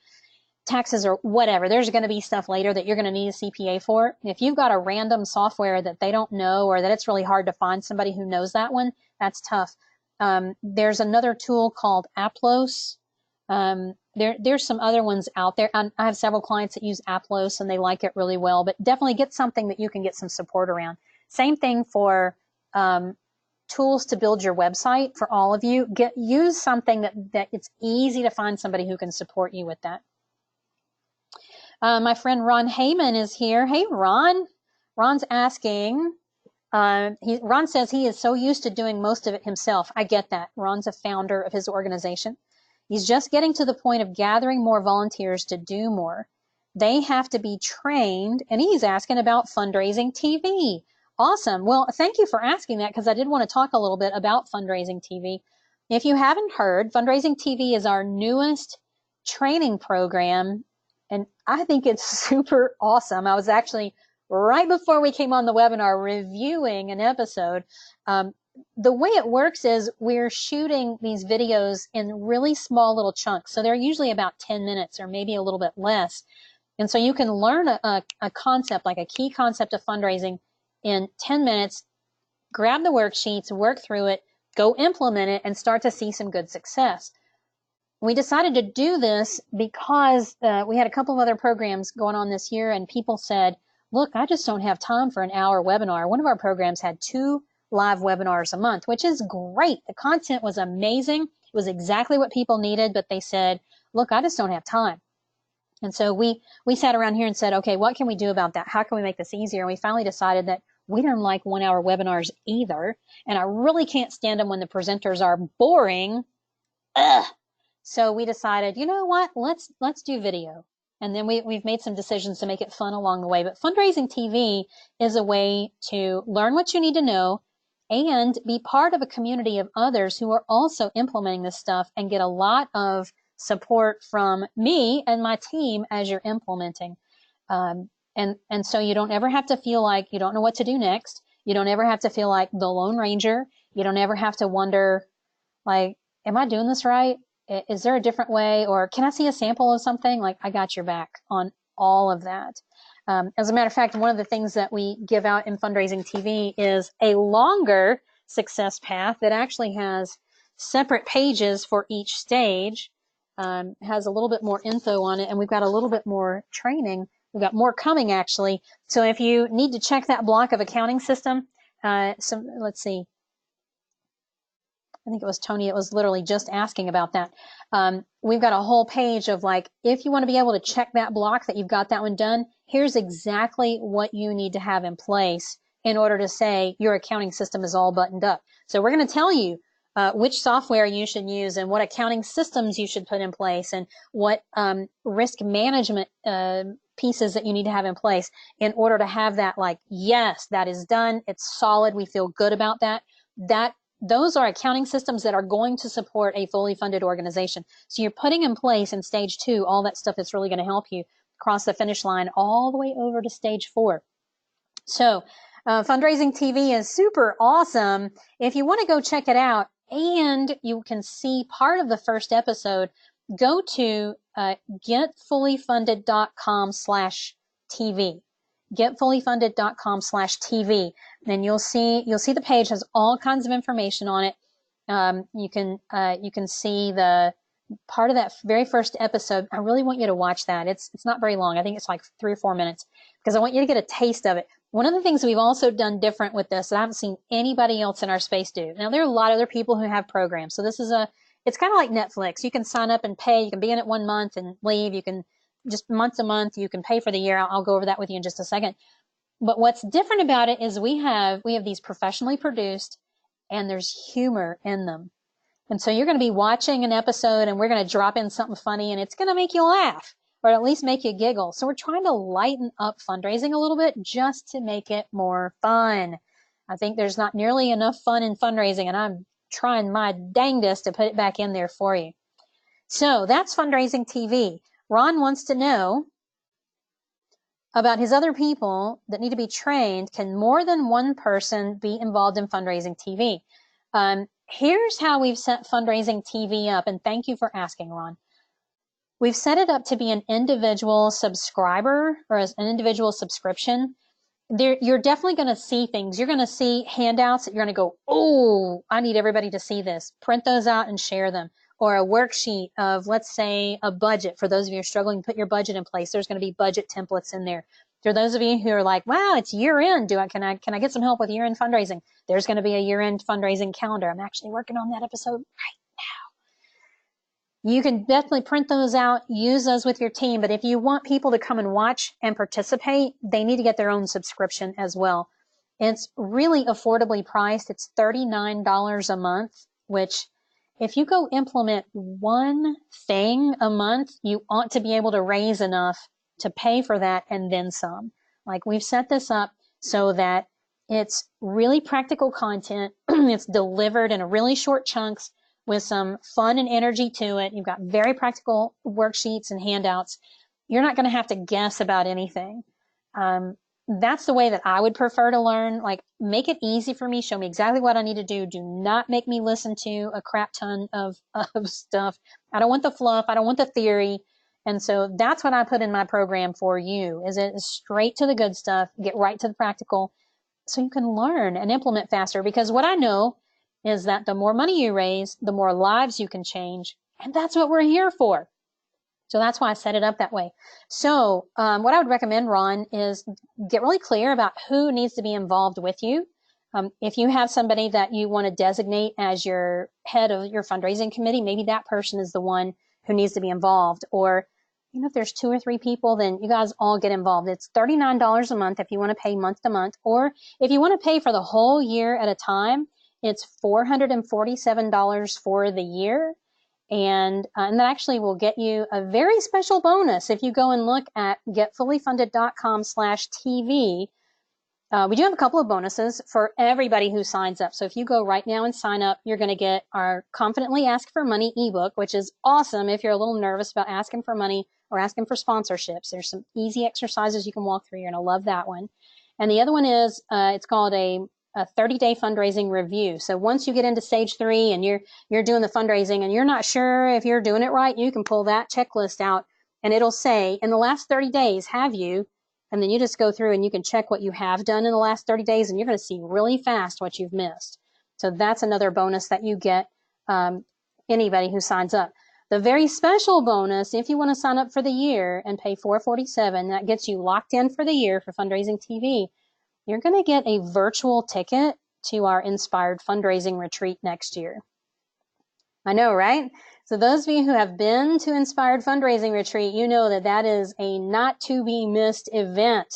taxes or whatever. There's going to be stuff later that you're going to need a CPA for. If you've got a random software that they don't know, or that it's really hard to find somebody who knows that one, that's tough. There's another tool called Aplos. There's some other ones out there. I have several clients that use Aplos and they like it really well, but definitely get something that you can get some support around. Same thing for tools to build your website for all of you. Use something that it's easy to find somebody who can support you with that. My friend Ron Heyman is here. Hey, Ron. Ron's asking, Ron says he is so used to doing most of it himself. I get that. Ron's a founder of his organization. He's just getting to the point of gathering more volunteers to do more. They have to be trained, and he's asking about fundraising TV. Awesome. Well, thank you for asking that, because I did want to talk a little bit about fundraising TV. If you haven't heard, fundraising TV is our newest training program, and I think it's super awesome. I was actually, right before we came on the webinar, reviewing an episode. The way it works is we're shooting these videos in really small little chunks. So they're usually about 10 minutes or maybe a little bit less. And so you can learn a concept, like a key concept of fundraising in 10 minutes, grab the worksheets, work through it, go implement it, and start to see some good success. We decided to do this because we had a couple of other programs going on this year, and people said, look, I just don't have time for an hour webinar. One of our programs had 2 live webinars a month, which is great. The content was amazing. It was exactly what people needed, but they said, look, I just don't have time. And so we sat around here and said, okay, what can we do about that? How can we make this easier? And we finally decided that we didn't like 1-hour webinars either. And I really can't stand them when the presenters are boring. Ugh. So we decided, you know what, let's do video. And then we've made some decisions to make it fun along the way. But fundraising TV is a way to learn what you need to know and be part of a community of others who are also implementing this stuff, and get a lot of support from me and my team as you're implementing. And so you don't ever have to feel like you don't know what to do next. You don't ever have to feel like the Lone Ranger. You don't ever have to wonder, like, am I doing this right? Is there a different way? Or can I see a sample of something? Like, I got your back on all of that. As a matter of fact, one of the things that we give out in fundraising TV is a longer success path that actually has separate pages for each stage, has a little bit more info on it, and we've got a little bit more training. We've got more coming, actually. So if you need to check that block of accounting system, let's see. I think it was Tony, it was literally just asking about that. We've got a whole page of, like, if you want to be able to check that block that you've got that one done, here's exactly what you need to have in place in order to say your accounting system is all buttoned up. So we're going to tell you which software you should use and what accounting systems you should put in place, and what risk management pieces that you need to have in place in order to have that, like, yes, that is done. It's solid. We feel good about that. Those are accounting systems that are going to support a fully funded organization. So you're putting in place in stage 2 all that stuff that's really going to help you cross the finish line all the way over to stage 4. So fundraising TV is super awesome. If you want to go check it out and you can see part of the first episode, go to getfullyfunded.com/TV. getfullyfunded.com/TV. And you'll see the page has all kinds of information on it. You can see the part of that very first episode. I really want you to watch that. It's not very long. I think it's like 3 or 4 minutes, because I want you to get a taste of it. One of the things we've also done different with this that I haven't seen anybody else in our space do. Now, there are a lot of other people who have programs. So it's kind of like Netflix. You can sign up and pay. You can be in it 1 month and leave. You can just month to month. You can pay for the year. I'll go over that with you in just a second. But what's different about it is we have these professionally produced, and there's humor in them. And so you're going to be watching an episode, and we're going to drop in something funny, and it's going to make you laugh, or at least make you giggle. So we're trying to lighten up fundraising a little bit just to make it more fun. I think there's not nearly enough fun in fundraising, and I'm trying my dangest to put it back in there for you. So that's fundraising TV. Ron wants to know about his other people that need to be trained. Can more than one person be involved in fundraising TV? Here's how we've set fundraising TV up, and thank you for asking, Ron. We've set it up to be an individual subscriber, or as an individual subscription. You're definitely going to see things. You're going to see handouts that you're going to go, oh, I need everybody to see this. Print those out and share them. Or a worksheet of, let's say, a budget. For those of you who are struggling, put your budget in place. There's going to be budget templates in there. For those of you who are like, wow, it's year end. Can I get some help with year end fundraising? There's going to be a year end fundraising calendar. I'm actually working on that episode right now. You can definitely print those out, use those with your team. But if you want people to come and watch and participate, they need to get their own subscription as well. It's really affordably priced. It's $39 a month, which if you go implement one thing a month, you ought to be able to raise enough to pay for that and then some. Like, we've set this up so that it's really practical content. It's delivered in a really short chunks with some fun and energy to it. You've got very practical worksheets and handouts. You're not going to have to guess about anything. That's the way that I would prefer to learn. Like, make it easy for me. Show me exactly what I need to do. Do not make me listen to a crap ton of stuff. I don't want the fluff. I don't want the theory. And so that's what I put in my program for you, is it is straight to the good stuff, get right to the practical, so you can learn and implement faster. Because what I know is that the more money you raise, the more lives you can change. And that's what we're here for. So that's why I set it up that way. So what I would recommend, Ron, is get really clear about who needs to be involved with you. If you have somebody that you want to designate as your head of your fundraising committee, maybe that person is the one who needs to be involved. Or, if there's 2 or 3 people, then you guys all get involved. It's $39 a month if you want to pay month to month. Or if you want to pay for the whole year at a time, it's $447 for the year. And that actually will get you a very special bonus if you go and look at getfullyfunded.com/TV. We do have a couple of bonuses for everybody who signs up. So if you go right now and sign up, you're going to get our Confidently Ask for Money ebook, which is awesome if you're a little nervous about asking for money or asking for sponsorships. There's some easy exercises you can walk through. You're going to love that one. And the other one is, it's called a 30-day fundraising review. So once you get into stage 3 and you're doing the fundraising and you're not sure if you're doing it right, you can pull that checklist out and it'll say, in the last 30 days, have you? And then you just go through and you can check what you have done in the last 30 days and you're going to see really fast what you've missed. So that's another bonus that you get, anybody who signs up. The very special bonus, if you want to sign up for the year and pay $447, that gets you locked in for the year for Fundraising TV. You're going to get a virtual ticket to our Inspired Fundraising Retreat next year. I know, right? So those of you who have been to Inspired Fundraising Retreat, you know that that is a not to be missed event.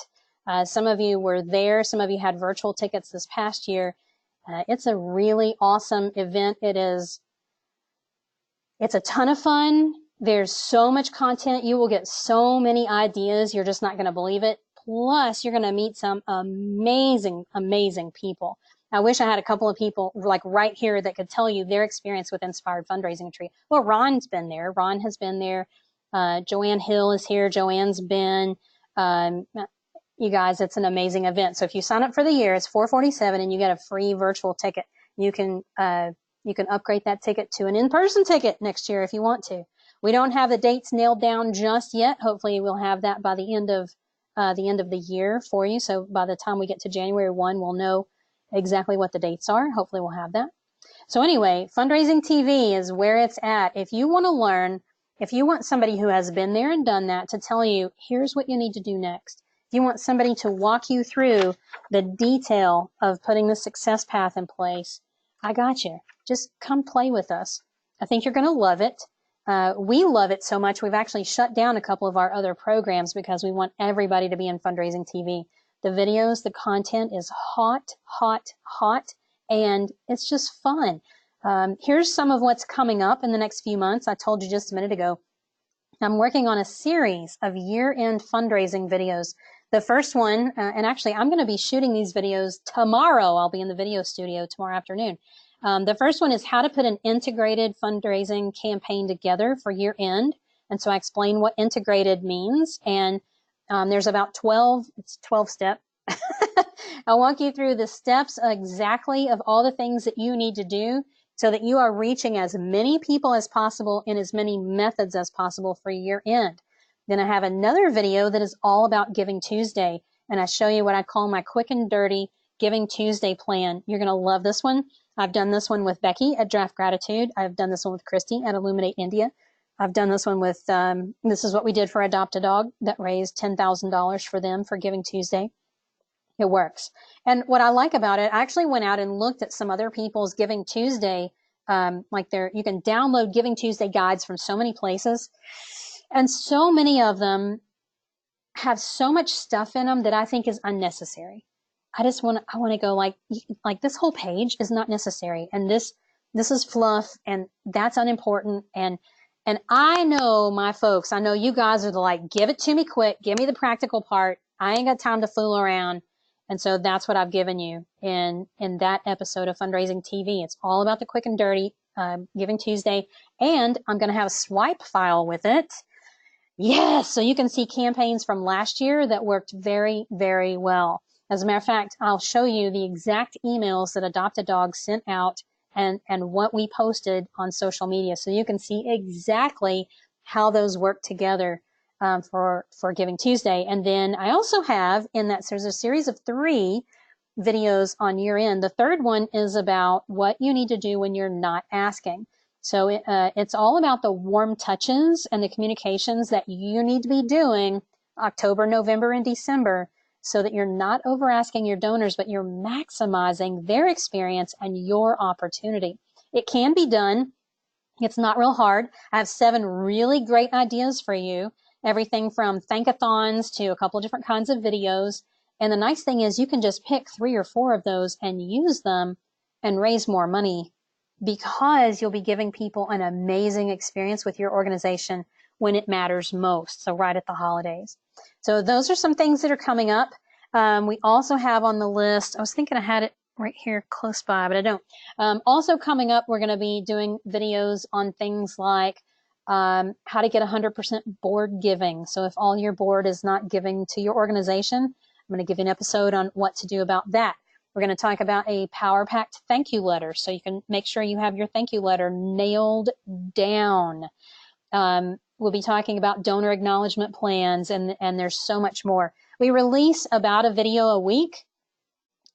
Some of you were there. Some of you had virtual tickets this past year. It's a really awesome event. It's a ton of fun. There's so much content. You will get so many ideas. You're just not going to believe it. Plus, you're going to meet some amazing, amazing people. I wish I had a couple of people like right here that could tell you their experience with Inspired Fundraising Retreat. Well, Ron's been there. Ron has been there. Joanne Hill is here. Joanne's been. You guys, it's an amazing event. So if you sign up for the year, it's $447 and you get a free virtual ticket. You can upgrade that ticket to an in-person ticket next year if you want to. We don't have the dates nailed down just yet. Hopefully we'll have that by the end of the year for you. So by the time we get to January 1, we'll know exactly what the dates are. Hopefully we'll have that. So anyway, Fundraising TV is where it's at. If you want to learn, if you want somebody who has been there and done that to tell you, here's what you need to do next. If you want somebody to walk you through the detail of putting the success path in place, I got you. Just come play with us. I think you're going to love it. We love it so much, we've actually shut down a couple of our other programs because we want everybody to be in Fundraising TV. The videos, the content is hot, hot, hot, and it's just fun. Here's some of what's coming up in the next few months. I told you just a minute ago, I'm working on a series of year-end fundraising videos. The first one, and actually I'm going to be shooting these videos tomorrow. I'll be in the video studio tomorrow afternoon. The first one is how to put an integrated fundraising campaign together for year end. And so I explain what integrated means. And there's about 12 steps. I'll walk you through the steps exactly of all the things that you need to do so that you are reaching as many people as possible in as many methods as possible for year end. Then I have another video that is all about Giving Tuesday. And I show you what I call my quick and dirty Giving Tuesday plan. You're going to love this one. I've done this one with Becky at Draft Gratitude. I've done this one with Christy at Illuminate India. I've done this one with, this is what we did for Adopt a Dog that raised $10,000 for them for Giving Tuesday. It works. And what I like about it, I actually went out and looked at some other people's Giving Tuesday, you can download Giving Tuesday guides from so many places. And so many of them have so much stuff in them that I think is unnecessary. I want to go like this whole page is not necessary. And this This is fluff, and that's unimportant. And I know my folks, I know you guys are like, give it to me quick, give me the practical part. I ain't got time to fool around. And so that's what I've given you in that episode of Fundraising TV. It's all about the quick and dirty, Giving Tuesday, and I'm going to have a swipe file with it. Yes, so you can see campaigns from last year that worked very, very well. As a matter of fact, I'll show you the exact emails that Adopt a Dog sent out and what we posted on social media. So you can see exactly how those work together for Giving Tuesday. And then I also have in that, so there's a series of 3 videos on year end. The third one is about what you need to do when you're not asking. So it's all about the warm touches and the communications that you need to be doing October, November, and December so that you're not over asking your donors, but you're maximizing their experience and your opportunity. It can be done. It's not real hard. I have 7 really great ideas for you. Everything from thankathons to a couple of different kinds of videos. And the nice thing is you can just pick 3 or 4 of those and use them and raise more money because you'll be giving people an amazing experience with your organization when it matters most. So right at the holidays. So those are some things that are coming up. We also have on the list, I was thinking I had it right here close by, but I don't. Also coming up, we're going to be doing videos on things like how to get 100% board giving. So if all your board is not giving to your organization, I'm going to give you an episode on what to do about that. We're going to talk about a power-packed thank you letter, so you can make sure you have your thank you letter nailed down. We'll be talking about donor acknowledgement plans, and there's so much more. We release about a video a week,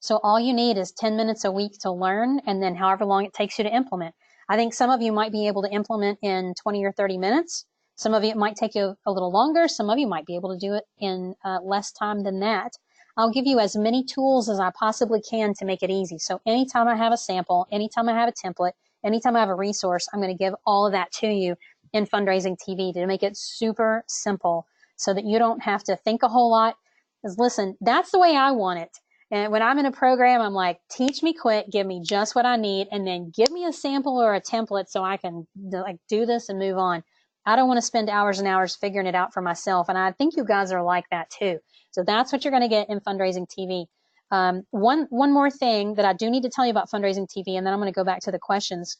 so all you need is 10 minutes a week to learn, and then however long it takes you to implement. I think some of you might be able to implement in 20 or 30 minutes. Some of you, it might take you a little longer. Some of you might be able to do it in less time than that. I'll give you as many tools as I possibly can to make it easy. So anytime I have a sample, anytime I have a template, anytime I have a resource, I'm going to give all of that to you in Fundraising TV to make it super simple so that you don't have to think a whole lot. Because listen, that's the way I want it. And when I'm in a program, I'm like, teach me quick, give me just what I need, and then give me a sample or a template so I can like do this and move on. I don't want to spend hours and hours figuring it out for myself. And I think you guys are like that too. So that's what you're going to get in Fundraising TV. One more thing that I do need to tell you about Fundraising TV, and then I'm going to go back to the questions.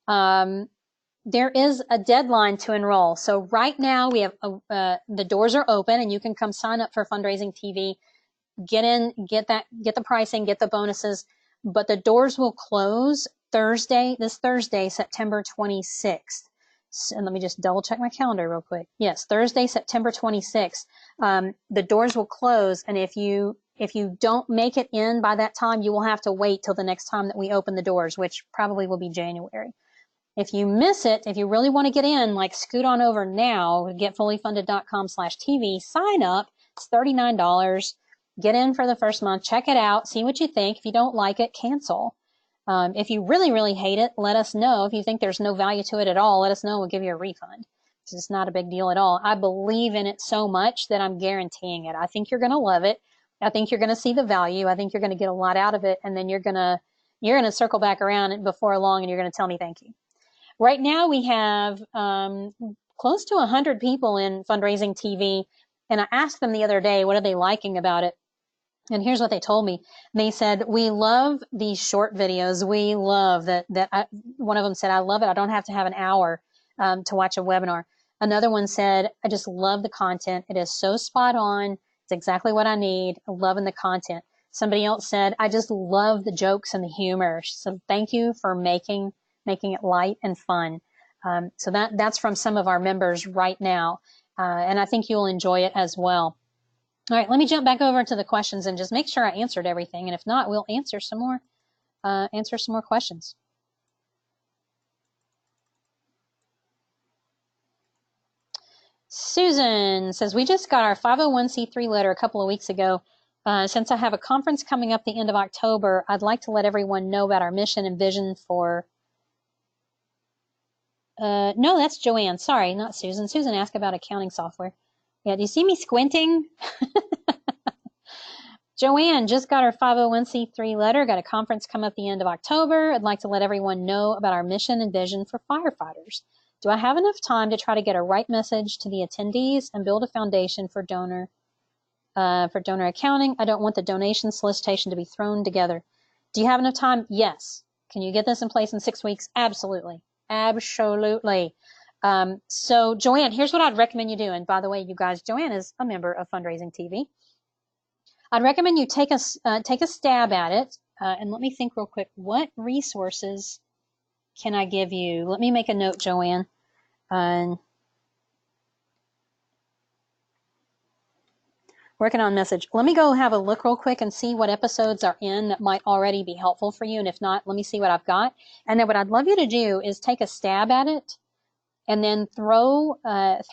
There is a deadline to enroll. So right now we have the doors are open, and you can come sign up for Fundraising TV. Get in, get the pricing, get the bonuses, but the doors will close this Thursday, September 26th. And let me just double check my calendar real quick. Yes, Thursday, September 26th. The doors will close, and if you don't make it in by that time, you will have to wait till the next time that we open the doors, which probably will be January. If you miss it, if you really want to get in, like scoot on over now, getfullyfunded.com/TV, sign up. It's $39. Get in for the first month, check it out, see what you think. If you don't like it, cancel. If you really, really hate it, let us know. If you think there's no value to it at all, let us know. We'll give you a refund. It's just not a big deal at all. I believe in it so much that I'm guaranteeing it. I think you're going to love it. I think you're going to see the value. I think you're going to get a lot out of it, and then you're going to circle back around before long, and you're going to tell me thank you. Right now we have close to 100 people in Fundraising TV, and I asked them the other day, what are they liking about it? And here's what they told me. They said, we love these short videos. We love that one of them said, I love it. I don't have to have an hour to watch a webinar. Another one said, I just love the content. It is so spot on. It's exactly what I need. Loving the content. Somebody else said, I just love the jokes and the humor. So thank you for making it light and fun. So that's from some of our members right now. And I think you'll enjoy it as well. All right, let me jump back over to the questions and just make sure I answered everything. And if not, we'll answer some more questions. Susan says, we just got our 501c3 letter a couple of weeks ago. Since I have a conference coming up the end of October, I'd like to let everyone know about our mission and vision for... no, that's Joanne. Sorry, not Susan. Susan asked about accounting software. Yeah, do you see me squinting? Joanne just got her 501c3 letter, got a conference come up the end of October. I'd like to let everyone know about our mission and vision for firefighters. Do I have enough time to try to get a right message to the attendees and build a foundation for donor accounting? I don't want the donation solicitation to be thrown together. Do you have enough time? Yes. Can you get this in place in 6 weeks? Absolutely. Absolutely. So Joanne, here's what I'd recommend you do. And by the way, you guys, Joanne is a member of Fundraising TV. I'd recommend you take a stab at it. And let me think real quick. What resources can I give you? Let me make a note, Joanne. Working on message. Let me go have a look real quick and see what episodes are in that might already be helpful for you. And if not, let me see what I've got. And then what I'd love you to do is take a stab at it and then throw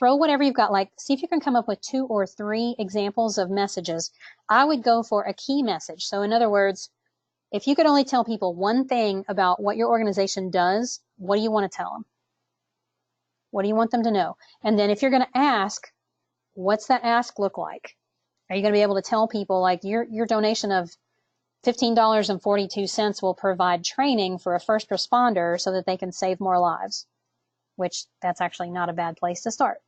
whatever you've got. Like, see if you can come up with 2 or 3 examples of messages. I would go for a key message. So in other words, if you could only tell people one thing about what your organization does, what do you want to tell them? What do you want them to know? And then if you're going to ask, what's that ask look like? Are you going to be able to tell people like your donation of $15.42 will provide training for a first responder so that they can save more lives? Which that's actually not a bad place to start.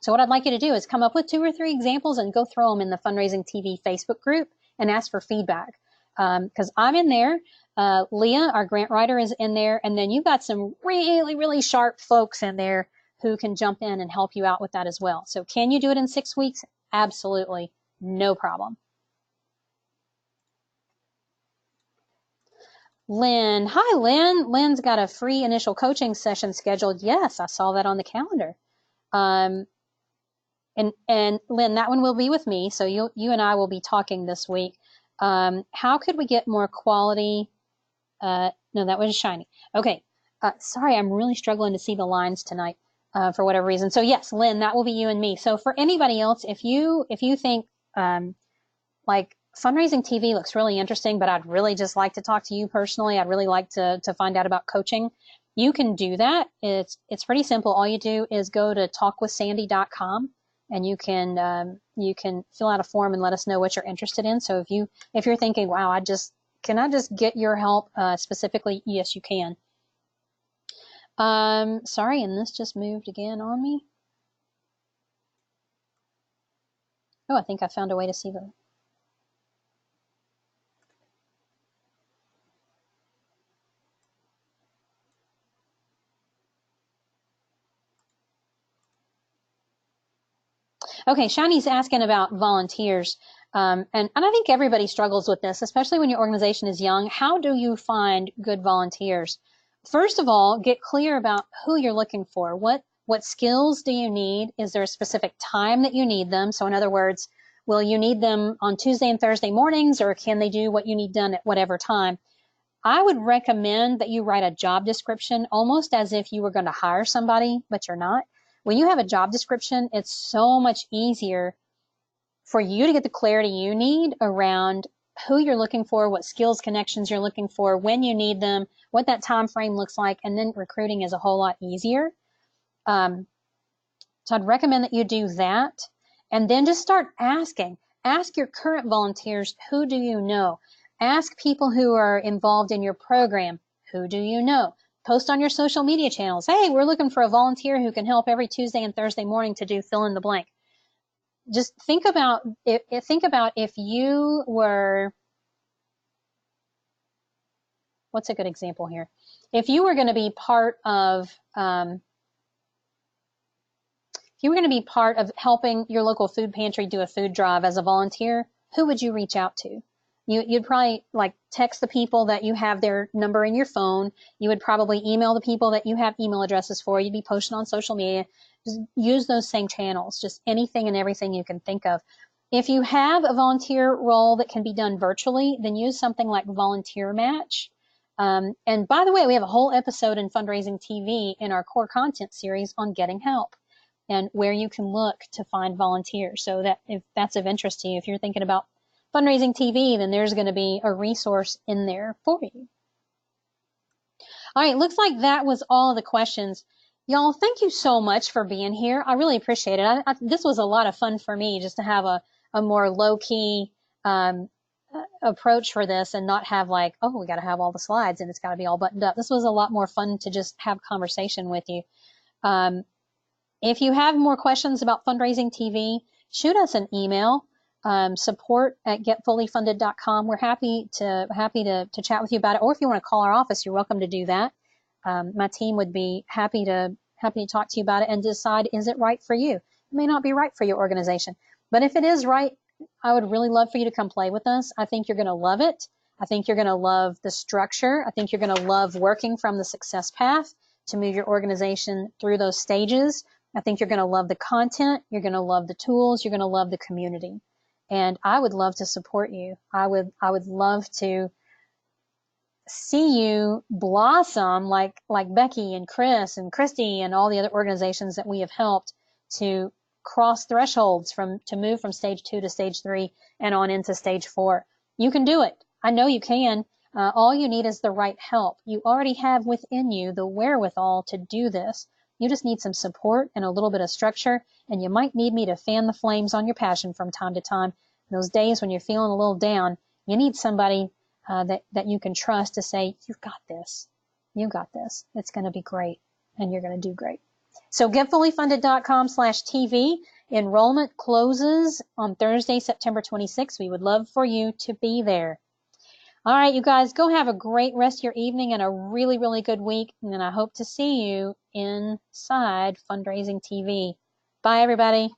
So what I'd like you to do is come up with 2 or 3 examples and go throw them in the Fundraising TV Facebook group and ask for feedback. Because I'm in there. Leah, our grant writer, is in there. And then you've got some really, really sharp folks in there who can jump in and help you out with that as well. So can you do it in 6 weeks? Absolutely. No problem. Lynn. Hi, Lynn. Lynn's got a free initial coaching session scheduled. Yes, I saw that on the calendar. And Lynn, that one will be with me. So you and I will be talking this week. How could we get more quality? No, that was shiny. Okay. Sorry, I'm really struggling to see the lines tonight for whatever reason. So yes, Lynn, that will be you and me. So for anybody else, if you think like Fundraising TV looks really interesting, but I'd really just like to talk to you personally, I'd really like to find out about coaching, you can do that. It's pretty simple. All you do is go to talkwithsandy.com and you can fill out a form and let us know what you're interested in. So if you're thinking, wow, can I just get your help specifically? Yes, you can. Sorry, and this just moved again on me. Oh, I think I found a way to see the. Okay, Shiny's asking about volunteers. And I think everybody struggles with this, especially when your organization is young. How do you find good volunteers? First of all, get clear about who you're looking for. What skills do you need? Is there a specific time that you need them? So in other words, will you need them on Tuesday and Thursday mornings, or can they do what you need done at whatever time? I would recommend that you write a job description almost as if you were going to hire somebody, but you're not. When you have a job description, it's so much easier for you to get the clarity you need around who you're looking for, what skills connections you're looking for, when you need them, what that time frame looks like, and then recruiting is a whole lot easier. So I'd recommend that you do that, and then just start asking. Ask your current volunteers, who do you know? Ask people who are involved in your program, who do you know? Post on your social media channels. Hey, we're looking for a volunteer who can help every Tuesday and Thursday morning to do fill in the blank. Just think about if you were, what's a good example here? If you were going to be part of helping your local food pantry do a food drive as a volunteer, who would you reach out to? You'd probably like text the people that you have their number in your phone. You would probably email the people that you have email addresses for. You'd be posting on social media. Just use those same channels, just anything and everything you can think of. If you have a volunteer role that can be done virtually, then use something like Volunteer Match. And by the way, we have a whole episode in Fundraising TV in our core content series on getting help and where you can look to find volunteers. So that if that's of interest to you, if you're thinking about Fundraising TV, then there's going to be a resource in there for you. All right, looks like that was all of the questions. Y'all, thank you so much for being here. I really appreciate it. This was a lot of fun for me just to have a more low-key approach for this and not have like, oh, we got to have all the slides and it's got to be all buttoned up. This was a lot more fun to just have conversation with you. If you have more questions about fundraising TV, shoot us an email, support@getfullyfunded.com. We're happy to chat with you about it. Or if you want to call our office, you're welcome to do that. My team would be happy to talk to you about it and decide, is it right for you? It may not be right for your organization, but if it is right, I would really love for you to come play with us. I think you're going to love it. I think you're going to love the structure. I think you're going to love working from the success path to move your organization through those stages. I think you're going to love the content. You're going to love the tools. You're going to love the community. And I would love to support you. I would love to see you blossom like Becky and Chris and Christy and all the other organizations that we have helped to cross thresholds to move from stage 2 to stage 3 and on into stage 4. You can do it. I know you can. All you need is the right help. You already have within you the wherewithal to do this. You just need some support and a little bit of structure, and you might need me to fan the flames on your passion from time to time. Those days when you're feeling a little down, you need somebody that you can trust to say, you've got this. You got this. It's going to be great, and you're going to do great. So getfullyfunded.com/TV. Enrollment closes on Thursday, September 26th. We would love for you to be there. All right, you guys, go have a great rest of your evening and a really, really good week. And I hope to see you inside Fundraising TV. Bye, everybody.